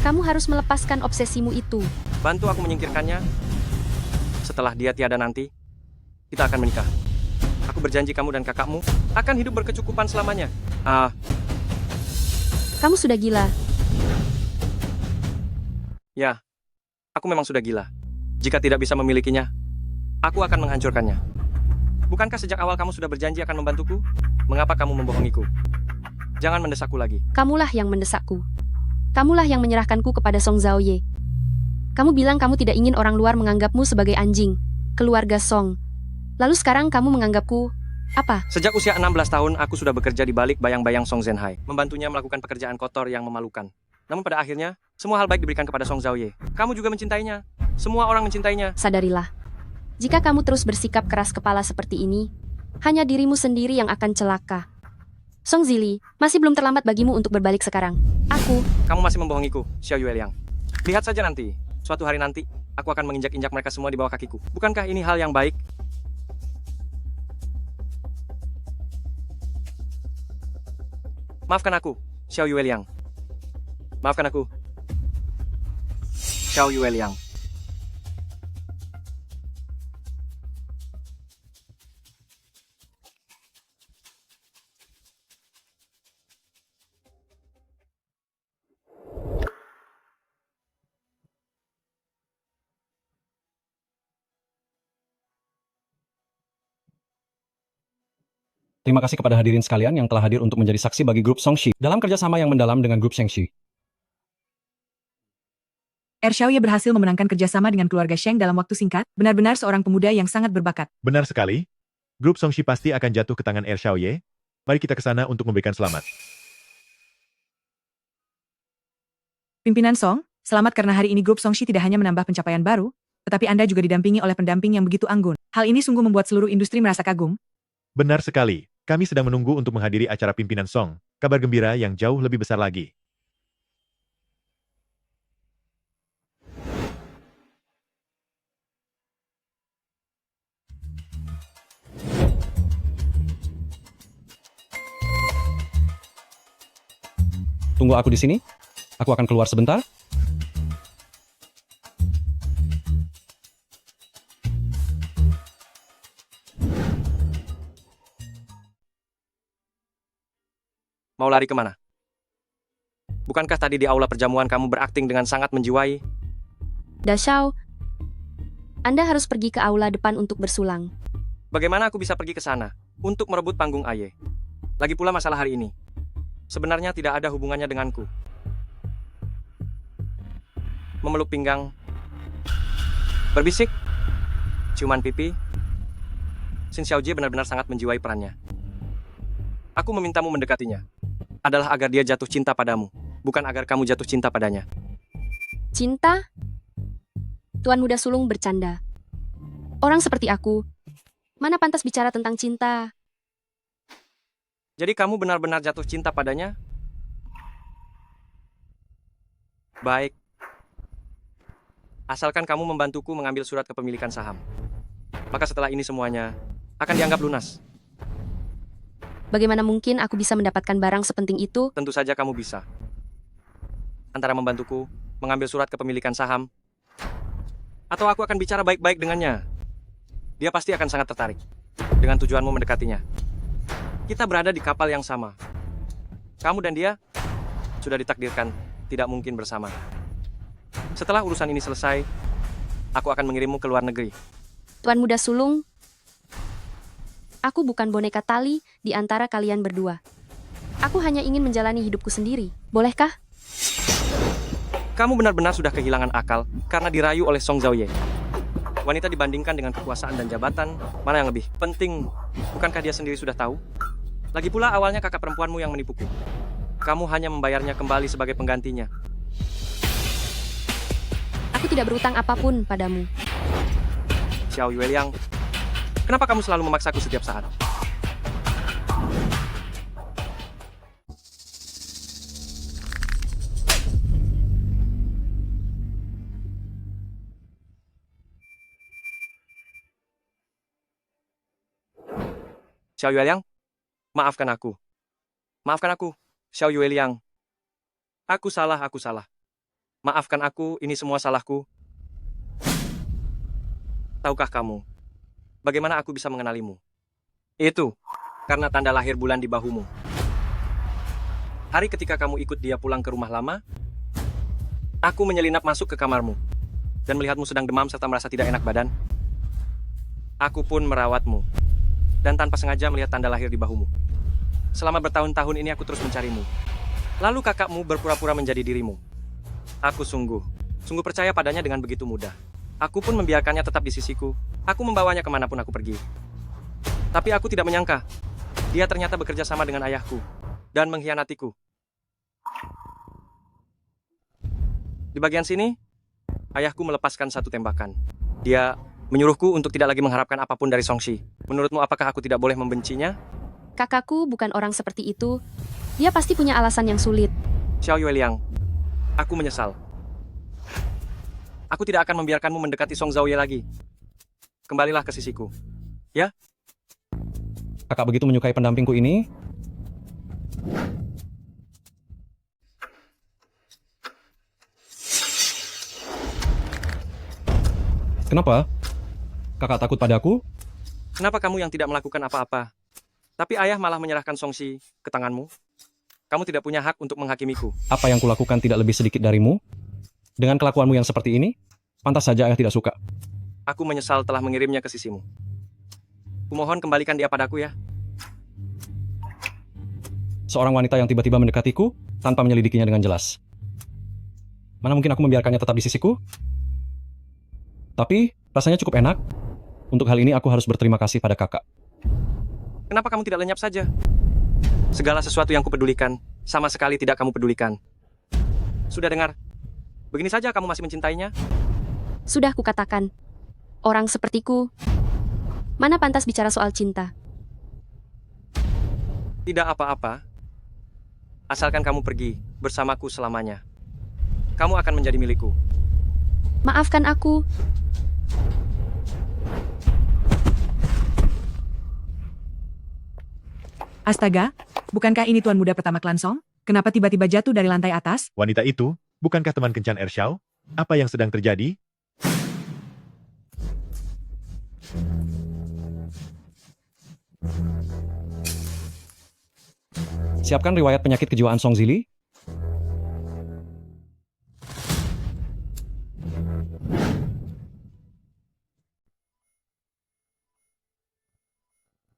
Kamu harus melepaskan obsesimu itu. Bantu aku menyingkirkannya. Setelah dia tiada nanti, kita akan menikah. Aku berjanji kamu dan kakakmu akan hidup berkecukupan selamanya. Kamu sudah gila. Ya, aku memang sudah gila. Jika tidak bisa memilikinya, aku akan menghancurkannya. Bukankah sejak awal kamu sudah berjanji akan membantuku? Mengapa kamu membohongiku? Jangan mendesakku lagi. Kamulah yang mendesakku. Kamulah yang menyerahkanku kepada Song Zhaoye. Kamu bilang kamu tidak ingin orang luar menganggapmu sebagai anjing, keluarga Song. Lalu sekarang kamu menganggapku apa? Sejak usia 16 tahun, aku sudah bekerja di balik bayang-bayang Song Zhenhai, membantunya melakukan pekerjaan kotor yang memalukan. Namun pada akhirnya, semua hal baik diberikan kepada Song Zhaoye. Kamu juga mencintainya. Semua orang mencintainya. Sadarilah. Jika kamu terus bersikap keras kepala seperti ini, hanya dirimu sendiri yang akan celaka. Song Zili, masih belum terlambat bagimu untuk berbalik sekarang. Kamu masih membohongiku, Xiao Yueliang. Lihat saja nanti, suatu hari nanti, aku akan menginjak-injak mereka semua di bawah kakiku. Bukankah ini hal yang baik? Maafkan aku, Xiao Yueliang. Maafkan aku, Xiao Yueliang. Terima kasih kepada hadirin sekalian yang telah hadir untuk menjadi saksi bagi grup Songshi dalam kerjasama yang mendalam dengan grup Shengshi. Xiaoye berhasil memenangkan kerjasama dengan keluarga Sheng dalam waktu singkat, benar-benar seorang pemuda yang sangat berbakat. Benar sekali. Grup Songshi pasti akan jatuh ke tangan Xiaoye. Mari kita ke sana untuk memberikan selamat. Pimpinan Song, selamat karena hari ini grup Songshi tidak hanya menambah pencapaian baru, tetapi Anda juga didampingi oleh pendamping yang begitu anggun. Hal ini sungguh membuat seluruh industri merasa kagum. Benar sekali. Kami sedang menunggu untuk menghadiri acara pimpinan Song. Kabar gembira yang jauh lebih besar lagi. Tunggu aku di sini. Aku akan keluar sebentar. Mau lari kemana? Bukankah tadi di aula perjamuan kamu berakting dengan sangat menjiwai? Dashao, Anda harus pergi ke aula depan untuk bersulang. Bagaimana aku bisa pergi ke sana untuk merebut panggung Aye? Lagi pula masalah hari ini sebenarnya tidak ada hubungannya denganku. Memeluk pinggang, berbisik, ciuman pipi. Xin Xiaojie benar-benar sangat menjiwai perannya. Aku memintamu mendekatinya adalah agar dia jatuh cinta padamu, bukan agar kamu jatuh cinta padanya. Cinta? Tuan Muda Sulung bercanda. Orang seperti aku, mana pantas bicara tentang cinta? Jadi kamu benar-benar jatuh cinta padanya? Baik. Asalkan kamu membantuku mengambil surat kepemilikan saham. Maka setelah ini semuanya akan dianggap lunas. Bagaimana mungkin aku bisa mendapatkan barang sepenting itu? Tentu saja kamu bisa. Antara membantuku mengambil surat kepemilikan saham, atau aku akan bicara baik-baik dengannya. Dia pasti akan sangat tertarik dengan tujuanmu mendekatinya. Kita berada di kapal yang sama. Kamu dan dia sudah ditakdirkan tidak mungkin bersama. Setelah urusan ini selesai, aku akan mengirimmu ke luar negeri. Tuan Muda Sulung, aku bukan boneka tali di antara kalian berdua. Aku hanya ingin menjalani hidupku sendiri. Bolehkah? Kamu benar-benar sudah kehilangan akal karena dirayu oleh Song Zhaoye. Wanita dibandingkan dengan kekuasaan dan jabatan, mana yang lebih penting? Bukankah dia sendiri sudah tahu? Lagi pula awalnya kakak perempuanmu yang menipuku. Kamu hanya membayarnya kembali sebagai penggantinya. Aku tidak berutang apapun padamu. Xiao Yueliang, kenapa kamu selalu memaksaku setiap saat? Xiao Yueliang, maafkan aku. Maafkan aku, Xiao Yueliang. Aku salah. Maafkan aku, ini semua salahku. Tahukah kamu, bagaimana aku bisa mengenalimu? Itu karena tanda lahir bulan di bahumu. Hari ketika kamu ikut dia pulang ke rumah lama, aku menyelinap masuk ke kamarmu dan melihatmu sedang demam serta merasa tidak enak badan. Aku pun merawatmu dan tanpa sengaja melihat tanda lahir di bahumu. Selama bertahun-tahun ini aku terus mencarimu. Lalu kakakmu berpura-pura menjadi dirimu. Aku sungguh percaya padanya dengan begitu mudah. Aku pun membiarkannya tetap di sisiku. Aku membawanya kemanapun aku pergi. Tapi aku tidak menyangka, dia ternyata bekerja sama dengan ayahku dan mengkhianatiku. Di bagian sini, ayahku melepaskan satu tembakan. Dia menyuruhku untuk tidak lagi mengharapkan apapun dari Songshi. Menurutmu apakah aku tidak boleh membencinya? Kakakku bukan orang seperti itu. Dia pasti punya alasan yang sulit. Xiao Yueliang, aku menyesal. Aku tidak akan membiarkanmu mendekati Song Zhaoye lagi. Kembalilah ke sisiku. Ya? Kakak begitu menyukai pendampingku ini. Kenapa? Kakak takut padaku? Kenapa kamu yang tidak melakukan apa-apa? Tapi ayah malah menyerahkan Songxi ke tanganmu. Kamu tidak punya hak untuk menghakimiku. Apa yang kulakukan tidak lebih sedikit darimu? Dengan kelakuanmu yang seperti ini, pantas saja ayah tidak suka. Aku menyesal telah mengirimnya ke sisimu. Kumohon kembalikan dia padaku ya. Seorang wanita yang tiba-tiba mendekatiku tanpa menyelidikinya dengan jelas. Mana mungkin aku membiarkannya tetap di sisiku? Tapi rasanya cukup enak. Untuk hal ini aku harus berterima kasih pada kakak. Kenapa kamu tidak lenyap saja? Segala sesuatu yang kupedulikan, sama sekali tidak kamu pedulikan. Sudah dengar? Begini saja kamu masih mencintainya? Sudah kukatakan. Orang sepertiku, mana pantas bicara soal cinta? Tidak apa-apa. Asalkan kamu pergi bersamaku selamanya. Kamu akan menjadi milikku. Maafkan aku. Astaga, bukankah ini tuan muda pertama klan Song? Kenapa tiba-tiba jatuh dari lantai atas? Wanita itu, bukankah teman kencan Ershao? Apa yang sedang terjadi? Siapkan riwayat penyakit kejiwaan Song Zili.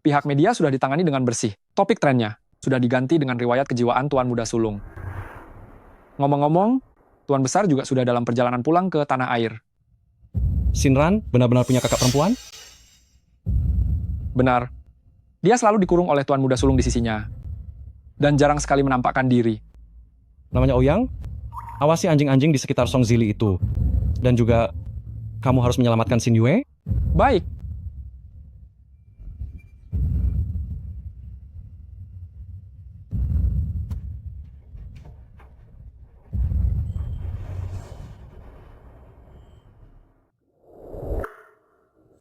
Pihak media sudah ditangani dengan bersih. Topik trennya sudah diganti dengan riwayat kejiwaan Tuan Muda Sulung. Ngomong-ngomong, Tuan Besar juga sudah dalam perjalanan pulang ke tanah air. Shinran benar-benar punya kakak perempuan? Benar. Dia selalu dikurung oleh Tuan Muda Sulung di sisinya. Dan jarang sekali menampakkan diri. Namanya Ouyang? Awasi anjing-anjing di sekitar Song Zili itu. Dan juga, kamu harus menyelamatkan Xin Yue? Baik.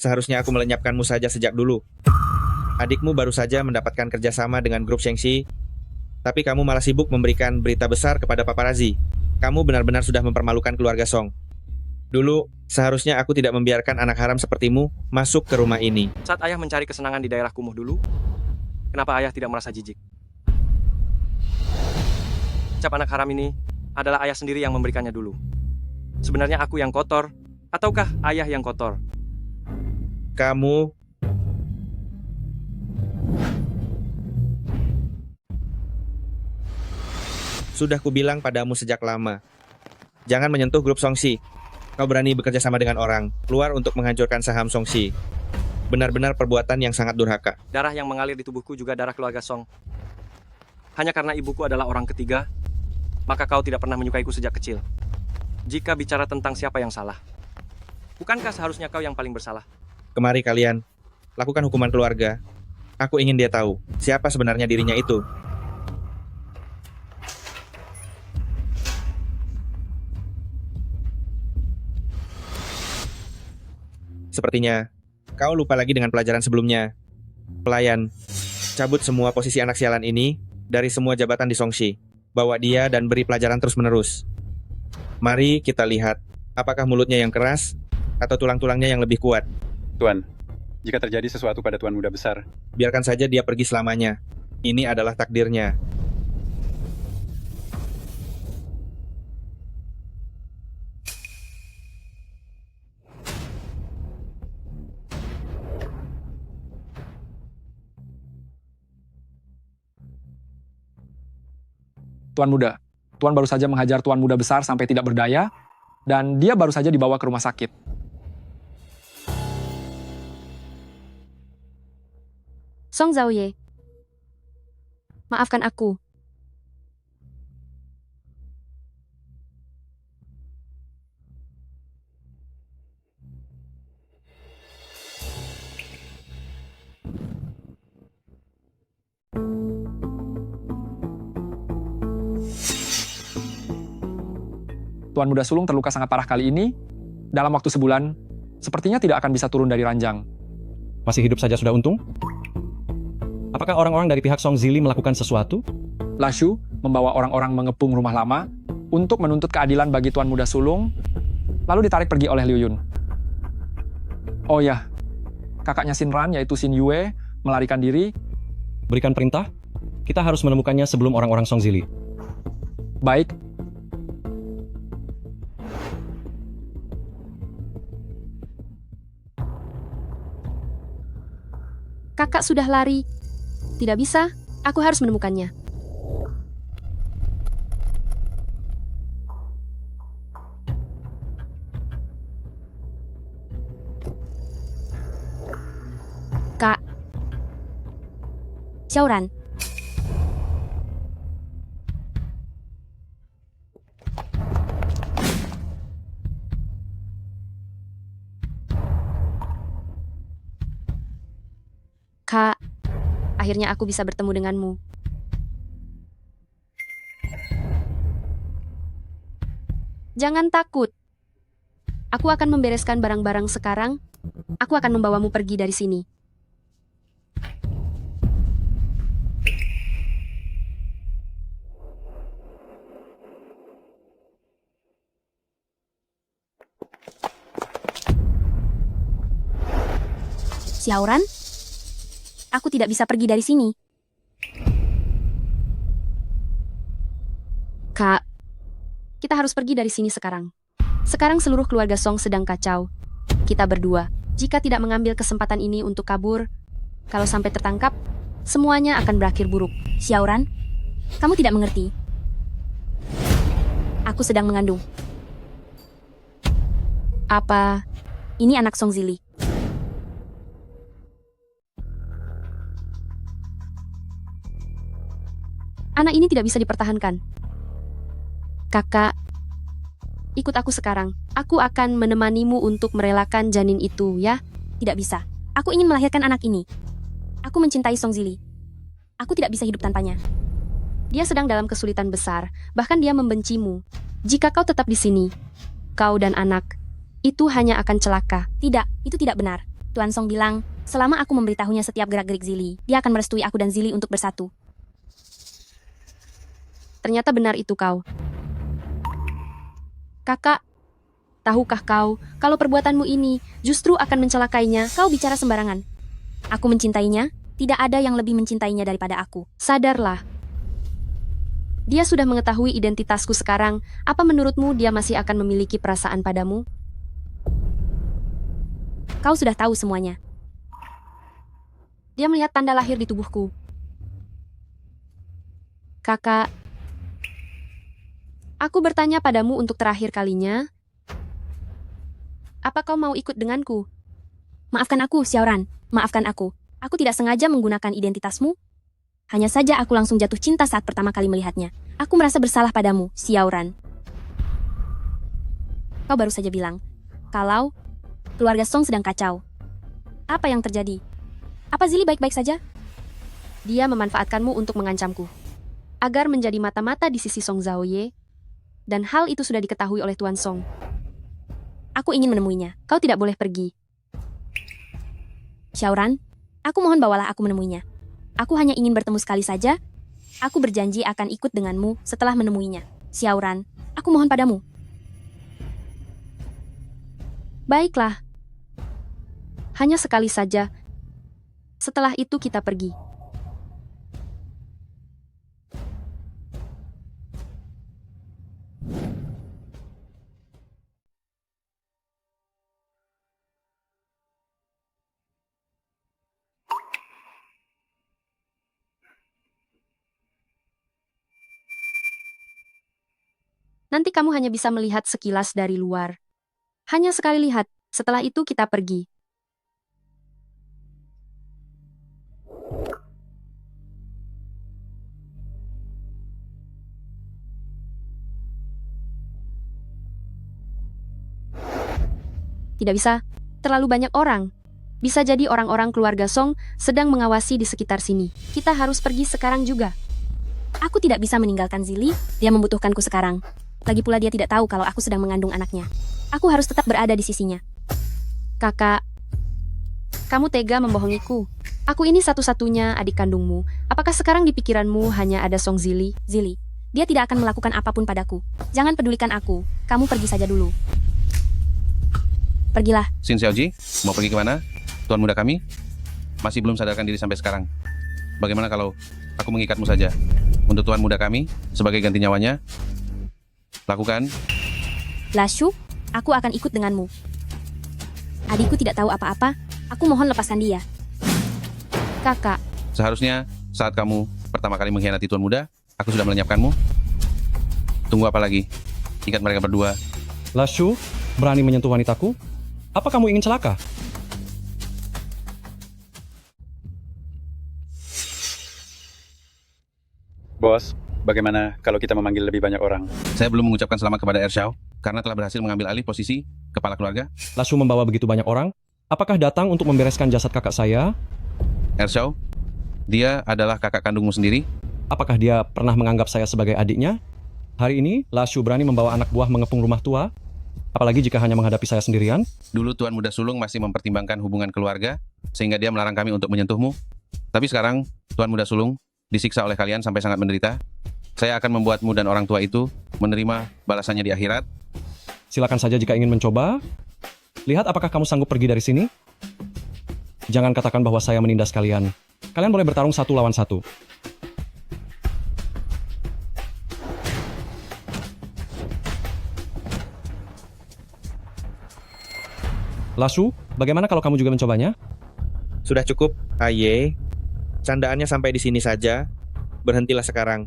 Seharusnya aku melenyapkanmu saja sejak dulu. Adikmu baru saja mendapatkan kerjasama dengan grup Shengxi, tapi kamu malah sibuk memberikan berita besar kepada paparazi. Kamu benar-benar sudah mempermalukan keluarga Song. Dulu, seharusnya aku tidak membiarkan anak haram sepertimu masuk ke rumah ini. Saat ayah mencari kesenangan di daerah kumuh dulu, kenapa ayah tidak merasa jijik? Cap anak haram ini adalah ayah sendiri yang memberikannya dulu. Sebenarnya aku yang kotor, ataukah ayah yang kotor? Kamu... Sudah kubilang padamu sejak lama. Jangan menyentuh grup Songxi. Kau berani bekerja sama dengan orang, keluar untuk menghancurkan saham Songxi. Benar-benar perbuatan yang sangat durhaka. Darah yang mengalir di tubuhku juga darah keluarga Song. Hanya karena ibuku adalah orang ketiga, maka kau tidak pernah menyukaiku sejak kecil. Jika bicara tentang siapa yang salah, bukankah seharusnya kau yang paling bersalah? Kemari kalian, lakukan hukuman keluarga. Aku ingin dia tahu, siapa sebenarnya dirinya itu. Sepertinya, kau lupa lagi dengan pelajaran sebelumnya. Pelayan, cabut semua posisi anak sialan ini dari semua jabatan di Songxi. Bawa dia dan beri pelajaran terus-menerus. Mari kita lihat, apakah mulutnya yang keras atau tulang-tulangnya yang lebih kuat. Tuan, jika terjadi sesuatu pada Tuan Muda Besar, biarkan saja dia pergi selamanya. Ini adalah takdirnya. Tuan Muda, Tuan baru saja menghajar Tuan Muda Besar sampai tidak berdaya, dan dia baru saja dibawa ke rumah sakit. Song Zaoye, maafkan aku. Tuan Muda Sulung terluka sangat parah kali ini. Dalam waktu sebulan, sepertinya tidak akan bisa turun dari ranjang. Masih hidup saja sudah untung? Apakah orang-orang dari pihak Song Zili melakukan sesuatu? Lashu membawa orang-orang mengepung rumah lama untuk menuntut keadilan bagi Tuan Muda Sulung, lalu ditarik pergi oleh Liu Yun. Oh ya, kakaknya Shinran yaitu Shin Yue melarikan diri. Berikan perintah, kita harus menemukannya sebelum orang-orang Song Zili. Baik. Kakak sudah lari. Tidak bisa, aku harus menemukannya. Kak. Xiaoran. Kak, akhirnya aku bisa bertemu denganmu. Jangan takut. Aku akan membereskan barang-barang sekarang. Aku akan membawamu pergi dari sini. Xiaoran? Aku tidak bisa pergi dari sini. Kak, kita harus pergi dari sini sekarang. Sekarang seluruh keluarga Song sedang kacau. Kita berdua, jika tidak mengambil kesempatan ini untuk kabur, kalau sampai tertangkap, semuanya akan berakhir buruk. Xiaoran, kamu tidak mengerti. Aku sedang mengandung. Apa? Ini anak Song Zili. Anak ini tidak bisa dipertahankan. Kakak, ikut aku sekarang. Aku akan menemanimu untuk merelakan janin itu, ya? Tidak bisa. Aku ingin melahirkan anak ini. Aku mencintai Song Zili. Aku tidak bisa hidup tanpanya. Dia sedang dalam kesulitan besar, bahkan dia membencimu. Jika kau tetap di sini, kau dan anak, itu hanya akan celaka. Tidak, itu tidak benar. Tuan Song bilang, selama aku memberitahunya setiap gerak-gerik Zili, dia akan merestui aku dan Zili untuk bersatu. Ternyata benar itu kau. Kakak, tahukah kau, kalau perbuatanmu ini justru akan mencelakainya? Kau bicara sembarangan. Aku mencintainya, tidak ada yang lebih mencintainya daripada aku. Sadarlah. Dia sudah mengetahui identitasku sekarang. Apa menurutmu dia masih akan memiliki perasaan padamu? Kau sudah tahu semuanya. Dia melihat tanda lahir di tubuhku. Kakak, aku bertanya padamu untuk terakhir kalinya. Apa kau mau ikut denganku? Maafkan aku, Xiaoran. Maafkan aku. Aku tidak sengaja menggunakan identitasmu. Hanya saja aku langsung jatuh cinta saat pertama kali melihatnya. Aku merasa bersalah padamu, Xiaoran. Kau baru saja bilang, kalau keluarga Song sedang kacau. Apa yang terjadi? Apa Zili baik-baik saja? Dia memanfaatkanmu untuk mengancamku. Agar menjadi mata-mata di sisi Song Zaoye. Dan hal itu sudah diketahui oleh Tuan Song. Aku ingin menemuinya. Kau tidak boleh pergi. Xiaoran, aku mohon bawalah aku menemuinya. Aku hanya ingin bertemu sekali saja. Aku berjanji akan ikut denganmu setelah menemuinya. Xiaoran, aku mohon padamu. Baiklah. Hanya sekali saja. Setelah itu kita pergi. Nanti kamu hanya bisa melihat sekilas dari luar. Hanya sekali lihat, setelah itu kita pergi. Tidak bisa, terlalu banyak orang. Bisa jadi orang-orang keluarga Song sedang mengawasi di sekitar sini. Kita harus pergi sekarang juga. Aku tidak bisa meninggalkan Zili, dia membutuhkanku sekarang. Lagi pula dia tidak tahu kalau aku sedang mengandung anaknya. Aku harus tetap berada di sisinya. Kakak, kamu tega membohongiku. Aku ini satu-satunya adik kandungmu. Apakah sekarang di pikiranmu hanya ada Song Zili? Zili, dia tidak akan melakukan apapun padaku. Jangan pedulikan aku, kamu pergi saja dulu. Pergilah. Xin Xiaoji, mau pergi kemana? Tuan muda kami masih belum sadarkan diri sampai sekarang. Bagaimana kalau aku mengikatmu saja? Untuk tuan muda kami, sebagai ganti nyawanya, lakukan. Lashu, aku akan ikut denganmu. Adikku tidak tahu apa-apa, aku mohon lepaskan dia. Kakak, Seharusnya saat kamu pertama kali mengkhianati tuan muda, aku sudah melenyapkanmu. Tunggu apa lagi? Ikat mereka berdua. Lashu, berani menyentuh wanitaku? Apa kamu ingin celaka? Bos, bagaimana kalau kita memanggil lebih banyak orang? Saya belum mengucapkan selamat kepada Ershao karena telah berhasil mengambil alih posisi kepala keluarga. Lashu membawa begitu banyak orang? Apakah datang untuk membereskan jasad kakak saya? Ershao, dia adalah kakak kandungmu sendiri. Apakah dia pernah menganggap saya sebagai adiknya? Hari ini, Lashu berani membawa anak buah mengepung rumah tua? Apalagi jika hanya menghadapi saya sendirian? Dulu Tuan Muda Sulung masih mempertimbangkan hubungan keluarga, sehingga dia melarang kami untuk menyentuhmu. Tapi sekarang, Tuan Muda Sulung disiksa oleh kalian sampai sangat menderita. Saya akan membuatmu dan orang tua itu menerima balasannya di akhirat. Silakan saja jika ingin mencoba. Lihat apakah kamu sanggup pergi dari sini? Jangan katakan bahwa saya menindas kalian. Kalian boleh bertarung 1 lawan 1. Lashu, bagaimana kalau kamu juga mencobanya? Sudah cukup, Aye. Candaannya sampai di sini saja. Berhentilah sekarang.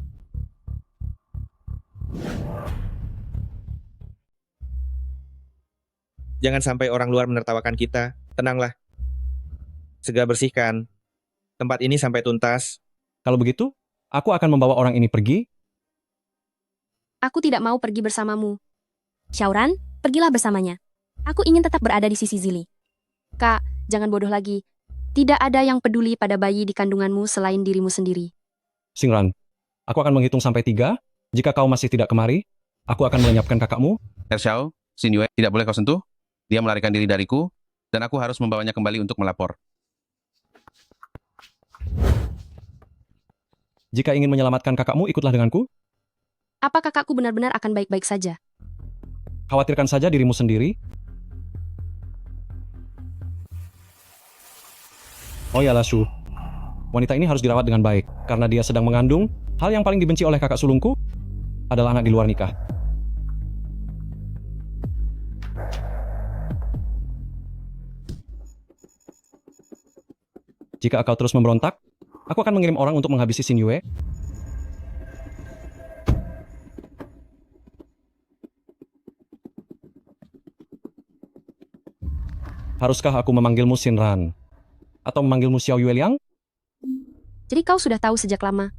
Jangan sampai orang luar menertawakan kita. Tenanglah. Segera bersihkan tempat ini sampai tuntas. Kalau begitu, aku akan membawa orang ini pergi. Aku tidak mau pergi bersamamu. Xiaoran, pergilah bersamanya. Aku ingin tetap berada di sisi Zili. Kak, jangan bodoh lagi. Tidak ada yang peduli pada bayi di kandunganmu selain dirimu sendiri. Xingran, aku akan menghitung sampai 3. Jika kau masih tidak kemari, aku akan melenyapkan kakakmu. Ershao, Xin Yue, tidak boleh kau sentuh. Dia melarikan diri dariku, dan aku harus membawanya kembali untuk melapor. Jika ingin menyelamatkan kakakmu, ikutlah denganku. Apa kakakku benar-benar akan baik-baik saja? Khawatirkan saja dirimu sendiri. Oh ya Lashu, wanita ini harus dirawat dengan baik, karena dia sedang mengandung. Hal yang paling dibenci oleh kakak sulungku adalah anak di luar nikah. Jika kau terus memberontak, aku akan mengirim orang untuk menghabisi Xin Yue. Haruskah aku memanggilmu Xinran? Atau memanggilmu Xiao Yue Liang? Jadi kau sudah tahu sejak lama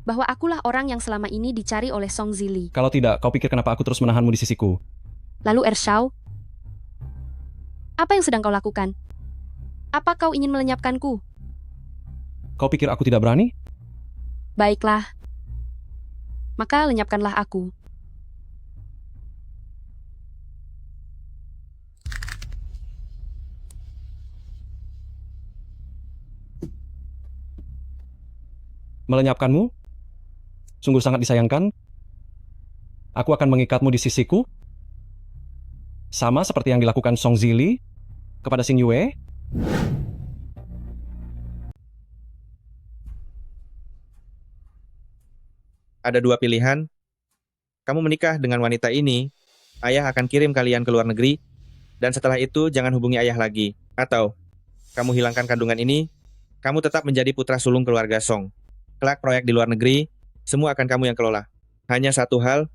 bahwa akulah orang yang selama ini dicari oleh Song Zili. Kalau tidak, kau pikir kenapa aku terus menahanmu di sisiku? Lalu Ershao, apa yang sedang kau lakukan? Apa kau ingin melenyapkanku? Kau pikir aku tidak berani? Baiklah, maka lenyapkanlah aku. Melenyapkanmu? Sungguh sangat disayangkan. Aku akan mengikatmu di sisiku. Sama seperti yang dilakukan Song Zili kepada Xin Yue. Ada 2 pilihan. Kamu menikah dengan wanita ini, ayah akan kirim kalian ke luar negeri, dan setelah itu jangan hubungi ayah lagi. Atau, kamu hilangkan kandungan ini, kamu tetap menjadi putra sulung keluarga Song. Kelak proyek di luar negeri, semua akan kamu yang kelola. Hanya satu hal,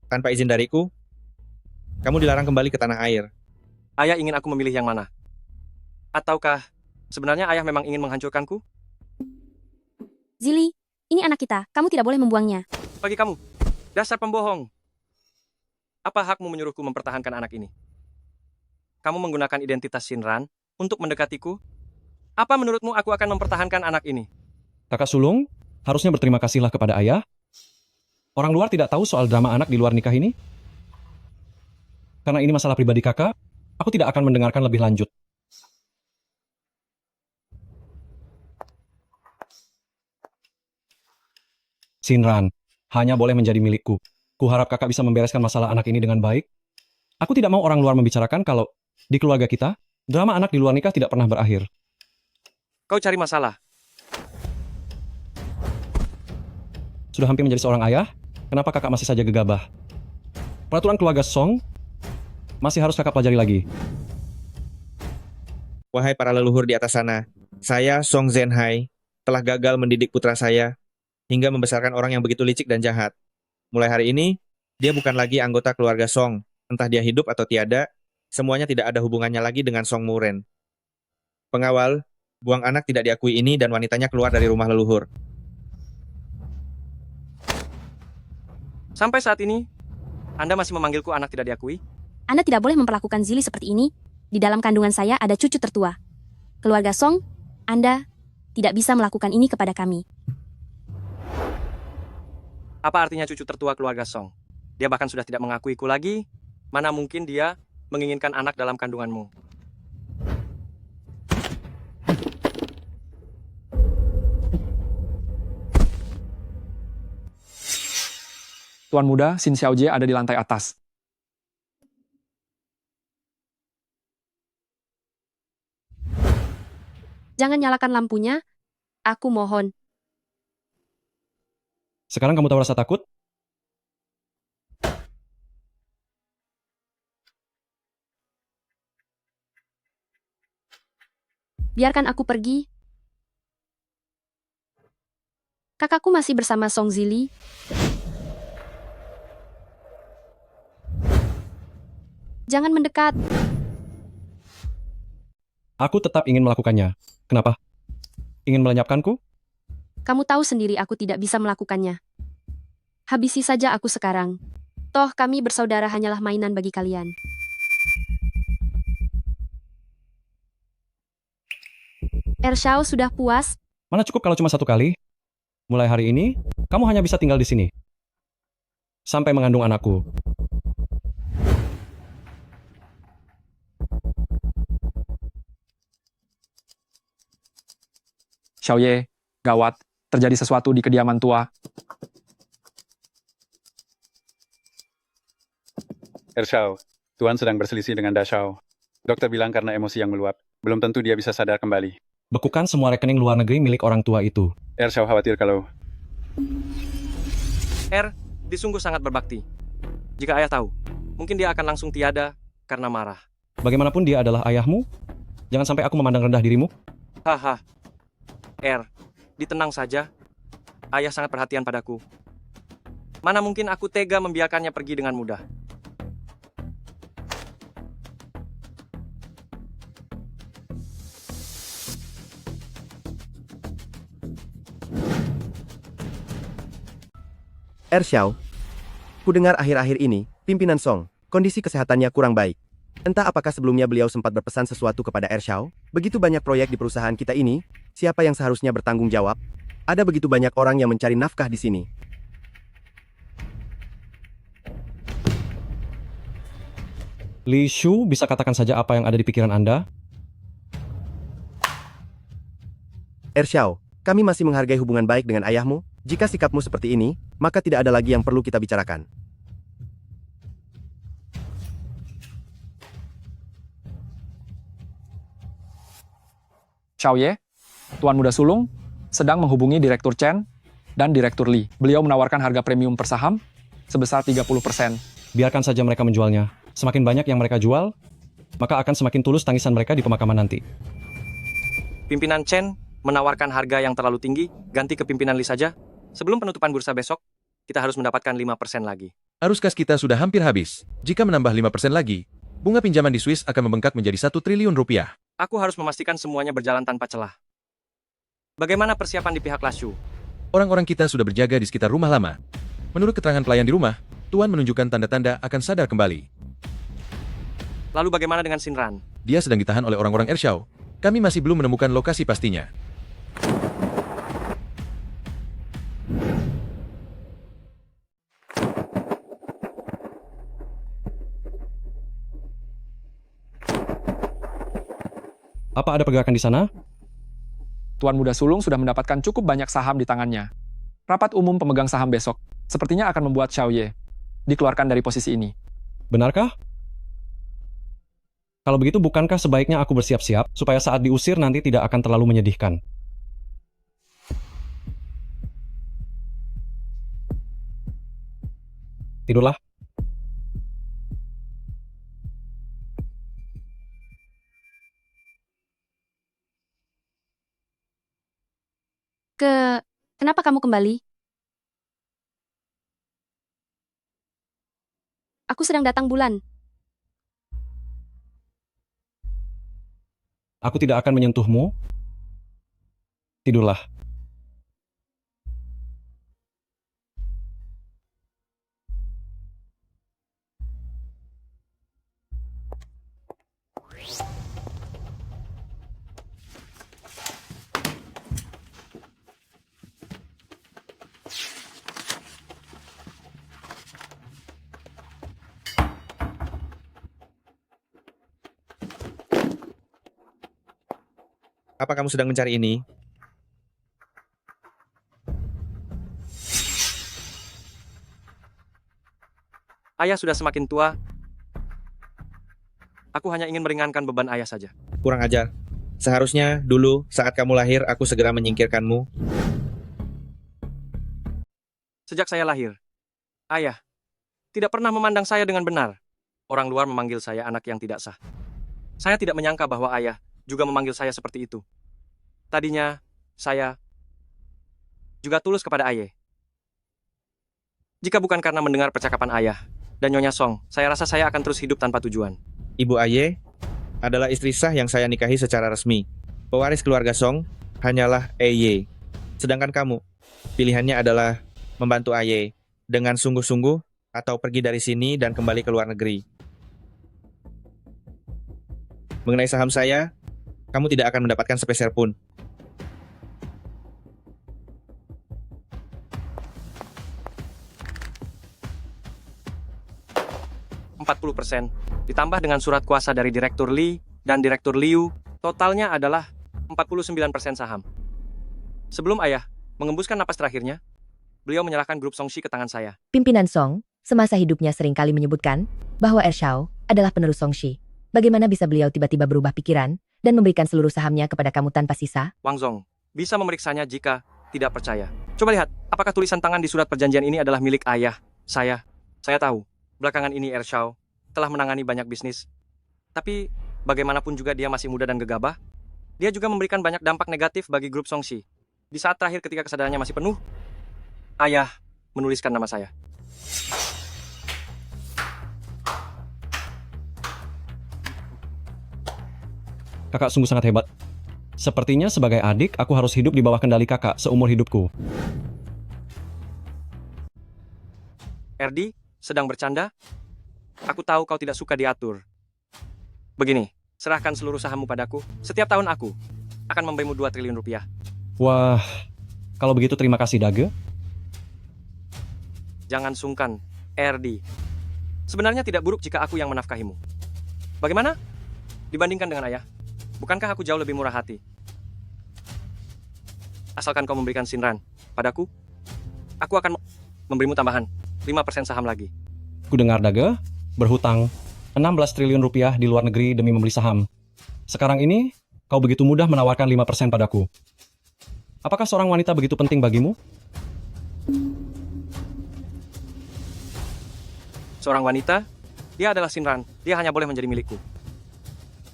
tanpa izin dariku, kamu dilarang kembali ke tanah air. Ayah ingin aku memilih yang mana? Ataukah sebenarnya ayah memang ingin menghancurkanku? Zili, ini anak kita. Kamu tidak boleh membuangnya. Bagi kamu, dasar pembohong. Apa hakmu menyuruhku mempertahankan anak ini? Kamu menggunakan identitas Xinran untuk mendekatiku? Apa menurutmu aku akan mempertahankan anak ini? Kakak sulung, harusnya berterima kasihlah kepada ayah. Orang luar tidak tahu soal drama anak di luar nikah ini. Karena ini masalah pribadi kakak, aku tidak akan mendengarkan lebih lanjut. Xinran, hanya boleh menjadi milikku. Kuharap kakak bisa membereskan masalah anak ini dengan baik. Aku tidak mau orang luar membicarakan kalau di keluarga kita, drama anak di luar nikah tidak pernah berakhir. Kau cari masalah. Sudah hampir menjadi seorang ayah, kenapa kakak masih saja gegabah? Peraturan keluarga Song masih harus kakak pelajari lagi. Wahai para leluhur di atas sana, saya Song Zhenhai telah gagal mendidik putra saya hingga membesarkan orang yang begitu licik dan jahat. Mulai hari ini, dia bukan lagi anggota keluarga Song. Entah dia hidup atau tiada, semuanya tidak ada hubungannya lagi dengan Song Muren. Pengawal, buang anak tidak diakui ini dan wanitanya keluar dari rumah leluhur. Sampai saat ini, Anda masih memanggilku anak tidak diakui? Anda tidak boleh memperlakukan Zili seperti ini. Di dalam kandungan saya ada cucu tertua. Keluarga Song, Anda tidak bisa melakukan ini kepada kami. Apa artinya cucu tertua keluarga Song? Dia bahkan sudah tidak mengakuiku lagi. Mana mungkin dia menginginkan anak dalam kandunganmu? Tuan muda, Xin Xiaojie ada di lantai atas. Jangan nyalakan lampunya. Aku mohon. Sekarang kamu tahu rasa takut? Biarkan aku pergi. Kakakku masih bersama Song Zili. Jangan mendekat. Aku tetap ingin melakukannya. Kenapa? Ingin melenyapkanku? Kamu tahu sendiri aku tidak bisa melakukannya. Habisi saja aku sekarang. Toh kami bersaudara hanyalah mainan bagi kalian. Ershao sudah puas? Mana cukup kalau cuma satu kali? Mulai hari ini, kamu hanya bisa tinggal di sini. Sampai mengandung anakku. Xiaoye, gawat, terjadi sesuatu di kediaman tua. Ershao, Tuan sedang berselisih dengan Dashao. Dokter bilang karena emosi yang meluap, belum tentu dia bisa sadar kembali. Bekukan semua rekening luar negeri milik orang tua itu. Ershao khawatir kalau... Disungguh sangat berbakti. Jika ayah tahu, mungkin dia akan langsung tiada karena marah. Bagaimanapun dia adalah ayahmu, jangan sampai aku memandang rendah dirimu. Haha. Ditenang saja. Ayah sangat perhatian padaku. Mana mungkin aku tega membiarkannya pergi dengan mudah. Ershao, kudengar akhir-akhir ini, pimpinan Song, kondisi kesehatannya kurang baik. Entah apakah sebelumnya beliau sempat berpesan sesuatu kepada Ershao, begitu banyak proyek di perusahaan kita ini, siapa yang seharusnya bertanggung jawab? Ada begitu banyak orang yang mencari nafkah di sini. Li Shu, bisa katakan saja apa yang ada di pikiran Anda? Ershao, kami masih menghargai hubungan baik dengan ayahmu. Jika sikapmu seperti ini, maka tidak ada lagi yang perlu kita bicarakan. Xiaoye, Tuan Muda Sulung, sedang menghubungi Direktur Chen dan Direktur Li. Beliau menawarkan harga premium per saham sebesar 30%. Biarkan saja mereka menjualnya. Semakin banyak yang mereka jual, maka akan semakin tulus tangisan mereka di pemakaman nanti. Pimpinan Chen menawarkan harga yang terlalu tinggi, ganti ke pimpinan Li saja. Sebelum penutupan bursa besok, kita harus mendapatkan 5% lagi. Arus kas kita sudah hampir habis. Jika menambah 5% lagi, bunga pinjaman di Swiss akan membengkak menjadi 1 triliun rupiah. Aku harus memastikan semuanya berjalan tanpa celah. Bagaimana persiapan di pihak Lashu? Orang-orang kita sudah berjaga di sekitar rumah lama. Menurut keterangan pelayan di rumah, Tuan menunjukkan tanda-tanda akan sadar kembali. Lalu bagaimana dengan Shinran? Dia sedang ditahan oleh orang-orang Ershao. Kami masih belum menemukan lokasi pastinya. Apa ada pergerakan di sana? Tuan Muda Sulung sudah mendapatkan cukup banyak saham di tangannya. Rapat umum pemegang saham besok sepertinya akan membuat Xiaoye dikeluarkan dari posisi ini. Benarkah? Kalau begitu bukankah sebaiknya aku bersiap-siap supaya saat diusir nanti tidak akan terlalu menyedihkan? Tidurlah. Kenapa kamu kembali? Aku sedang datang bulan. Aku tidak akan menyentuhmu. Tidurlah. Apa kamu sedang mencari ini? Ayah sudah semakin tua. Aku hanya ingin meringankan beban ayah saja. Kurang ajar. Seharusnya dulu saat kamu lahir aku segera menyingkirkanmu. Sejak saya lahir, ayah tidak pernah memandang saya dengan benar. Orang luar memanggil saya anak yang tidak sah. Saya tidak menyangka bahwa ayah juga memanggil saya seperti itu. Tadinya, saya juga tulus kepada ayah. Jika bukan karena mendengar percakapan ayah dan Nyonya Song, saya rasa saya akan terus hidup tanpa tujuan. Ibu Aye adalah istri sah yang saya nikahi secara resmi. Pewaris keluarga Song hanyalah Aye. Sedangkan kamu, pilihannya adalah membantu Aye dengan sungguh-sungguh atau pergi dari sini dan kembali ke luar negeri. Mengenai saham saya, kamu tidak akan mendapatkan sepeser pun. %40 ditambah dengan surat kuasa dari Direktur Lee dan Direktur Liu, totalnya adalah 49% saham. Sebelum ayah mengembuskan napas terakhirnya, beliau menyerahkan grup Songshi ke tangan saya. Pimpinan Song, semasa hidupnya seringkali menyebutkan bahwa Ershao adalah penerus Songshi. Bagaimana bisa beliau tiba-tiba berubah pikiran dan memberikan seluruh sahamnya kepada kamu tanpa sisa? Wang Zong bisa memeriksanya jika tidak percaya. Coba lihat, apakah tulisan tangan di surat perjanjian ini adalah milik ayah saya? Saya tahu, belakangan ini Ershao telah menangani banyak bisnis. Tapi, bagaimanapun juga dia masih muda dan gegabah. Dia juga memberikan banyak dampak negatif bagi grup Songshi. Di saat terakhir ketika kesadarannya masih penuh, ayah menuliskan nama saya. Kakak sungguh sangat hebat. Sepertinya sebagai adik, aku harus hidup di bawah kendali kakak seumur hidupku. Erdi, sedang bercanda? Aku tahu kau tidak suka diatur. Begini, serahkan seluruh sahammu padaku. Setiap tahun aku akan memberimu 2 triliun rupiah. Wah, kalau begitu terima kasih Dage. Jangan sungkan, Erdi. Sebenarnya tidak buruk jika aku yang menafkahimu. Bagaimana? Dibandingkan dengan ayah, bukankah aku jauh lebih murah hati? Asalkan kau memberikan Shinran padaku, aku akan memberimu tambahan 5% saham lagi. Ku dengar Dage berhutang 16 triliun rupiah di luar negeri demi membeli saham. Sekarang ini, kau begitu mudah menawarkan 5% padaku. Apakah seorang wanita begitu penting bagimu? Seorang wanita, dia adalah Shinran. Dia hanya boleh menjadi milikku.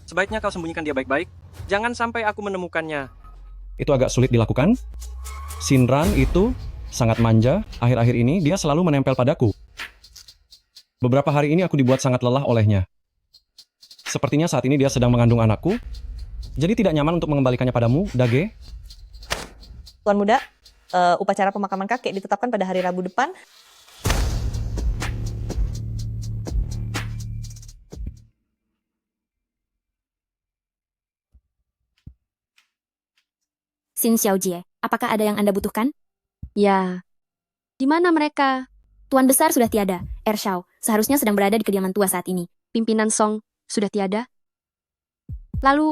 Sebaiknya kau sembunyikan dia baik-baik. Jangan sampai aku menemukannya. Itu agak sulit dilakukan. Shinran itu sangat manja. Akhir-akhir ini dia selalu menempel padaku. Beberapa hari ini aku dibuat sangat lelah olehnya. Sepertinya saat ini dia sedang mengandung anakku. Jadi tidak nyaman untuk mengembalikannya padamu, Dage. Tuan Muda, upacara pemakaman kakek ditetapkan pada hari Rabu depan. Xin Xiaojie, apakah ada yang Anda butuhkan? Ya. Di mana mereka? Tuan Besar sudah tiada. Ershao seharusnya sedang berada di kediaman tua saat ini. Pimpinan Song sudah tiada. Lalu,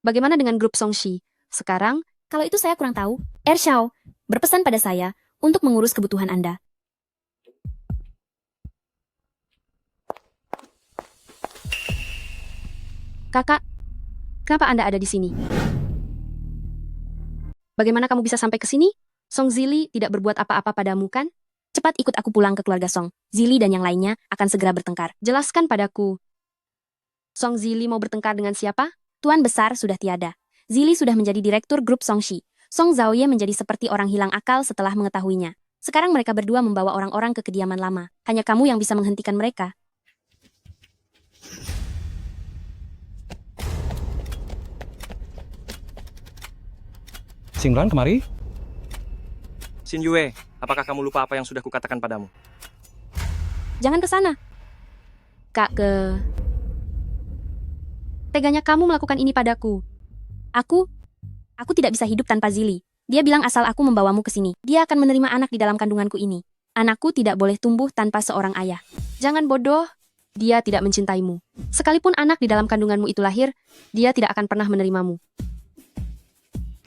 bagaimana dengan grup Songshi? Sekarang, kalau itu saya kurang tahu. Ershao berpesan pada saya untuk mengurus kebutuhan Anda. Kakak, kenapa Anda ada di sini? Bagaimana kamu bisa sampai ke sini? Song Zili tidak berbuat apa-apa padamu kan? Cepat ikut aku pulang ke keluarga Song. Zili dan yang lainnya akan segera bertengkar. Jelaskan padaku. Song Zili mau bertengkar dengan siapa? Tuan besar sudah tiada. Zili sudah menjadi direktur grup Songshi. Song Zaoye menjadi seperti orang hilang akal setelah mengetahuinya. Sekarang mereka berdua membawa orang-orang ke kediaman lama. Hanya kamu yang bisa menghentikan mereka. Xingran kemari? Xin Yue, apakah kamu lupa apa yang sudah kukatakan padamu? Jangan ke sana. Kak Teganya kamu melakukan ini padaku. Aku tidak bisa hidup tanpa Zili. Dia bilang asal aku membawamu ke sini. Dia akan menerima anak di dalam kandunganku ini. Anakku tidak boleh tumbuh tanpa seorang ayah. Jangan bodoh. Dia tidak mencintaimu. Sekalipun anak di dalam kandunganmu itu lahir, dia tidak akan pernah menerimamu.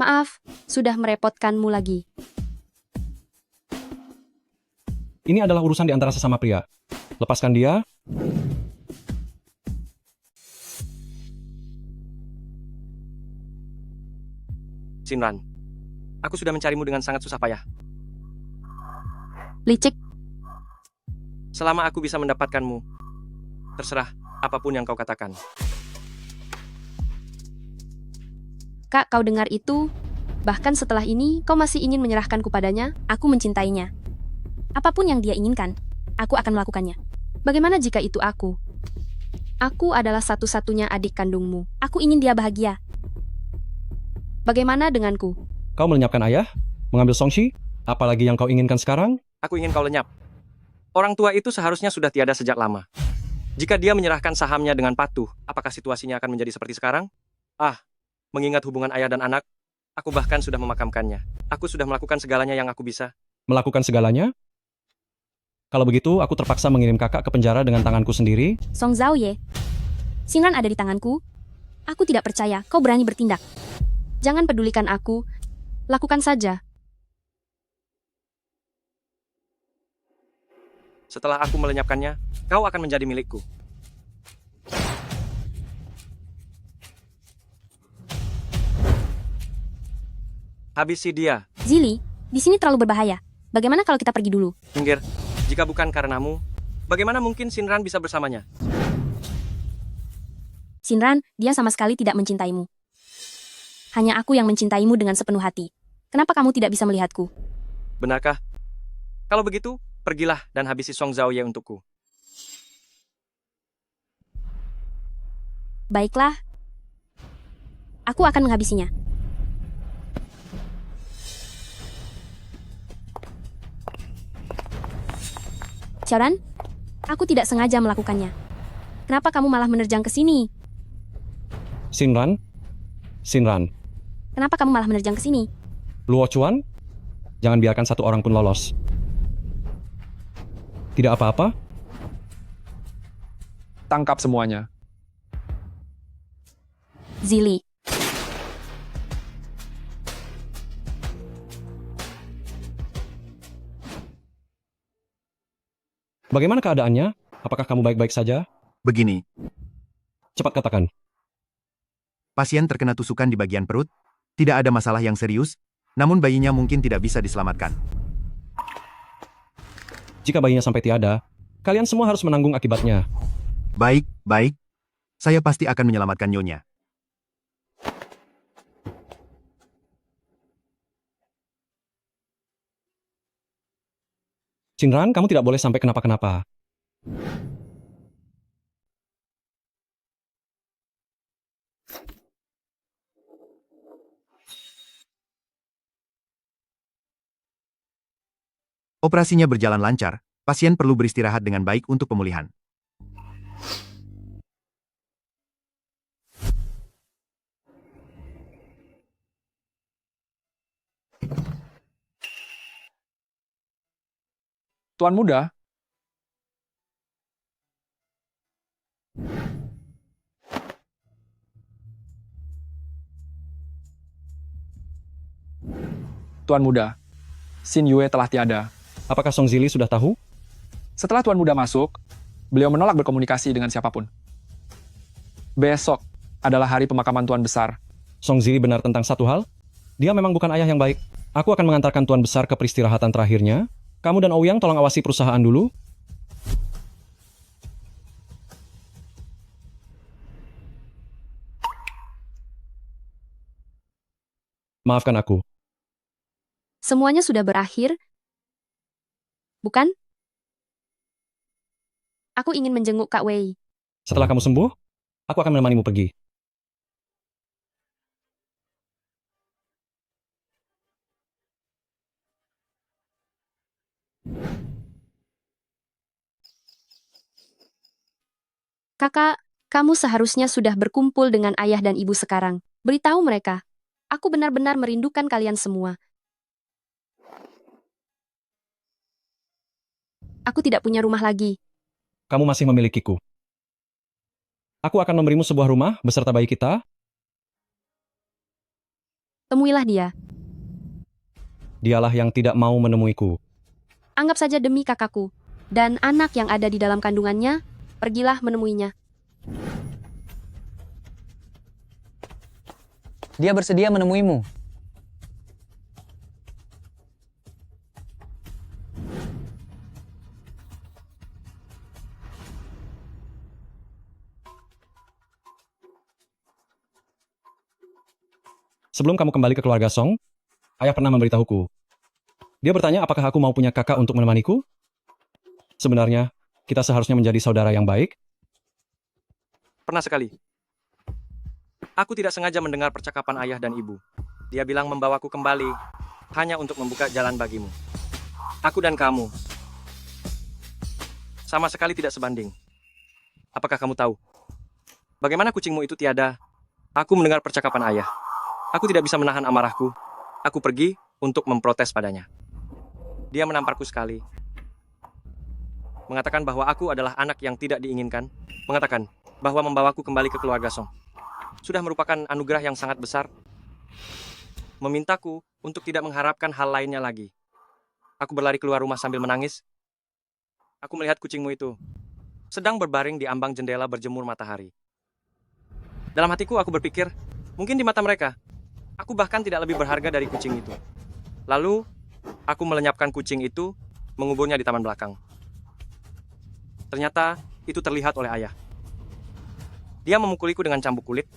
Maaf, sudah merepotkanmu lagi. Ini adalah urusan di antara sesama pria. Lepaskan dia. Xinran, aku sudah mencarimu dengan sangat susah payah. Licik. Selama aku bisa mendapatkanmu, terserah apapun yang kau katakan. Kak, kau dengar itu? Bahkan setelah ini, kau masih ingin menyerahkanku padanya? Aku mencintainya. Apapun yang dia inginkan, aku akan melakukannya. Bagaimana jika itu aku? Aku adalah satu-satunya adik kandungmu. Aku ingin dia bahagia. Bagaimana denganku? Kau melenyapkan ayah? Mengambil Songshi? Apalagi yang kau inginkan sekarang? Aku ingin kau lenyap. Orang tua itu seharusnya sudah tiada sejak lama. Jika dia menyerahkan sahamnya dengan patuh, apakah situasinya akan menjadi seperti sekarang? Mengingat hubungan ayah dan anak, aku bahkan sudah memakamkannya. Aku sudah melakukan segalanya yang aku bisa. Melakukan segalanya? Kalau begitu, aku terpaksa mengirim kakak ke penjara dengan tanganku sendiri. Song Zaoye, Xingran ada di tanganku. Aku tidak percaya kau berani bertindak. Jangan pedulikan aku. Lakukan saja. Setelah aku melenyapkannya, kau akan menjadi milikku. Habisi dia. Zili, di sini terlalu berbahaya. Bagaimana kalau kita pergi dulu? Minggir, jika bukan karenamu, bagaimana mungkin Xinran bisa bersamanya? Xinran, dia sama sekali tidak mencintaimu. Hanya aku yang mencintaimu dengan sepenuh hati. Kenapa kamu tidak bisa melihatku? Benarkah? Kalau begitu, pergilah dan habisi Song Zaoye untukku. Baiklah. Aku akan menghabisinya. Xiaoran, aku tidak sengaja melakukannya. Kenapa kamu malah menerjang ke sini? Xinran? Kenapa kamu malah menerjang ke sini? Luo Chuan? Jangan biarkan satu orang pun lolos. Tidak apa-apa? Tangkap semuanya. Zili. Bagaimana keadaannya? Apakah kamu baik-baik saja? Begini, Cepat katakan. pasien terkena tusukan di bagian perut, tidak ada masalah yang serius, namun bayinya mungkin tidak bisa diselamatkan. Jika bayinya sampai tiada, kalian semua harus menanggung akibatnya. Baik, baik. Saya pasti akan menyelamatkan Nyonya. Xinran, kamu tidak boleh sampai kenapa-kenapa. Operasinya berjalan lancar, pasien perlu beristirahat dengan baik untuk pemulihan. Tuan Muda, Tuan Muda, Xin Yue telah tiada. Apakah Song Zili sudah tahu? Setelah Tuan Muda masuk, beliau menolak berkomunikasi dengan siapapun. Besok, adalah hari pemakaman Tuan Besar. Song Zili benar tentang satu hal. Dia memang bukan ayah yang baik. Aku akan mengantarkan Tuan Besar ke peristirahatan terakhirnya. Kamu dan Ouyang tolong awasi perusahaan dulu. Maafkan aku. Semuanya sudah berakhir, bukan? Aku ingin menjenguk Kak Wei. Setelah kamu sembuh, aku akan menemanimu pergi. Kakak, kamu seharusnya sudah berkumpul dengan ayah dan ibu sekarang. Beritahu mereka. Aku benar-benar merindukan kalian semua. Aku tidak punya rumah lagi. Kamu masih memilikiku. Aku akan memberimu sebuah rumah beserta bayi kita. Temuilah dia. Dialah yang tidak mau menemuiku. Anggap saja demi kakakku. Dan anak yang ada di dalam kandungannya, pergilah menemuinya. Dia bersedia menemuimu. Sebelum kamu kembali ke keluarga Song, ayah pernah memberitahuku. Dia bertanya apakah aku mau punya kakak untuk menemaniku? Sebenarnya, kita seharusnya menjadi saudara yang baik. Pernah sekali. Aku tidak sengaja mendengar percakapan ayah dan ibu. Dia bilang membawaku kembali hanya untuk membuka jalan bagimu. Aku dan kamu sama sekali tidak sebanding. Apakah kamu tahu bagaimana kucingmu itu tiada? Aku mendengar percakapan ayah. Aku tidak bisa menahan amarahku. Aku pergi untuk memprotes padanya. Dia menamparku sekali. Mengatakan bahwa aku adalah anak yang tidak diinginkan. Mengatakan bahwa membawaku kembali ke keluarga Song sudah merupakan anugerah yang sangat besar. Memintaku untuk tidak mengharapkan hal lainnya lagi. Aku berlari keluar rumah sambil menangis. Aku melihat kucingmu itu sedang berbaring di ambang jendela berjemur matahari. Dalam hatiku aku berpikir, mungkin di mata mereka, aku bahkan tidak lebih berharga dari kucing itu. Lalu, aku melenyapkan kucing itu, menguburnya di taman belakang. Ternyata, itu terlihat oleh ayah. Dia memukuliku dengan cambuk kulit.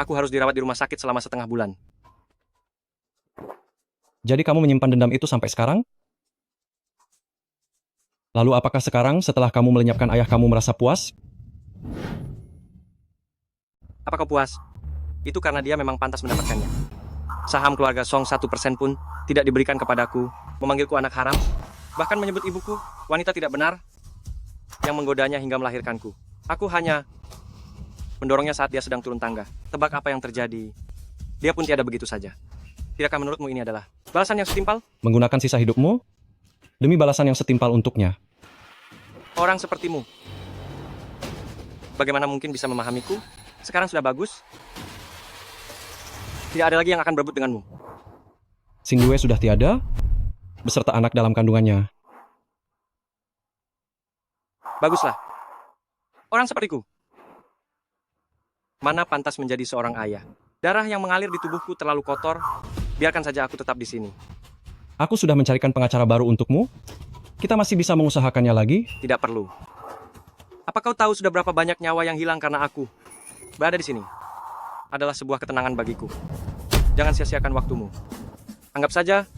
Aku harus dirawat di rumah sakit selama setengah bulan. Jadi kamu menyimpan dendam itu sampai sekarang? Lalu apakah sekarang setelah kamu melenyapkan ayah kamu merasa puas? Apakah puas? Itu karena dia memang pantas mendapatkannya. Saham keluarga Song 1% pun tidak diberikan kepadaku, memanggilku anak haram, bahkan menyebut ibuku wanita tidak benar yang menggodanya hingga melahirkanku. Aku hanya mendorongnya saat dia sedang turun tangga. Tebak apa yang terjadi? Dia pun tiada begitu saja. Tidakkah menurutmu ini adalah balasan yang setimpal? Menggunakan sisa hidupmu demi balasan yang setimpal untuknya. Orang sepertimu, bagaimana mungkin bisa memahamiku? Sekarang sudah bagus. Tidak ada lagi yang akan berebut denganmu. Xing Yue sudah tiada, beserta anak dalam kandungannya. Baguslah. Orang sepertiku. Mana pantas menjadi seorang ayah? Darah yang mengalir di tubuhku terlalu kotor. Biarkan saja aku tetap di sini. Aku sudah mencarikan pengacara baru untukmu. Kita masih bisa mengusahakannya lagi. Tidak perlu. Apa kau tahu sudah berapa banyak nyawa yang hilang karena aku berada di sini? Adalah sebuah ketenangan bagiku. Jangan sia-siakan waktumu. Anggap saja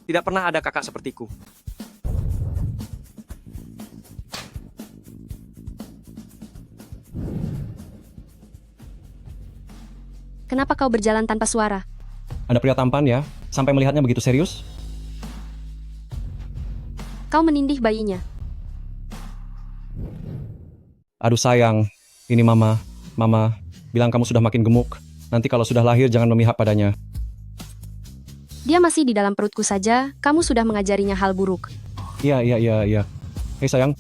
tidak pernah ada kakak sepertiku. Kenapa kau berjalan tanpa suara? Ada pria tampan ya, sampai melihatnya begitu serius. Kau menindih bayinya. Aduh sayang, ini mama. Mama bilang kamu sudah makin gemuk. Nanti kalau sudah lahir jangan memihak padanya. Dia masih di dalam perutku saja, kamu sudah mengajarinya hal buruk. Iya. Hei sayang,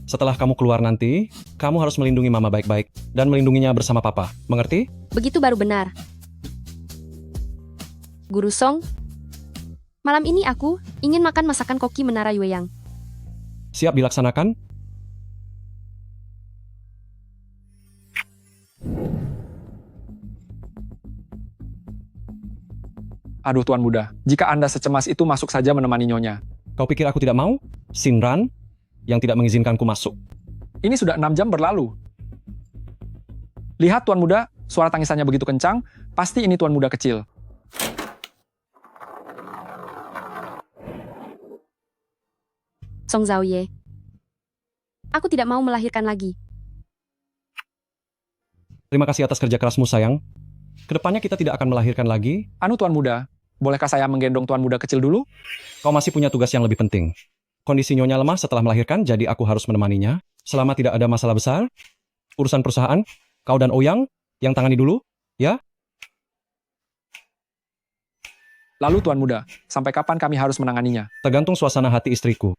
setelah kamu keluar nanti, kamu harus melindungi mama baik-baik. Dan melindunginya bersama papa, mengerti? Begitu baru benar. Guru Song, malam ini aku ingin makan masakan koki Menara Yueyang. Siap dilaksanakan? Aduh Tuan Muda, jika Anda secemas itu masuk saja menemani Nyonya. Kau pikir aku tidak mau? Sinran yang tidak mengizinkanku masuk. Ini sudah 6 jam berlalu. Lihat Tuan Muda, suara tangisannya begitu kencang, pasti ini Tuan Muda kecil. Song Zaoye. Aku tidak mau melahirkan lagi. Terima kasih atas kerja kerasmu, sayang. Kedepannya kita tidak akan melahirkan lagi. Anu Tuan Muda, bolehkah saya menggendong Tuan Muda kecil dulu? Kau masih punya tugas yang lebih penting. Kondisi Nyonya lemah setelah melahirkan, jadi aku harus menemaninya. Selama tidak ada masalah besar, urusan perusahaan, kau dan Ouyang yang tangani dulu, ya? Lalu Tuan Muda, sampai kapan kami harus menanganinya? Tergantung suasana hati istriku.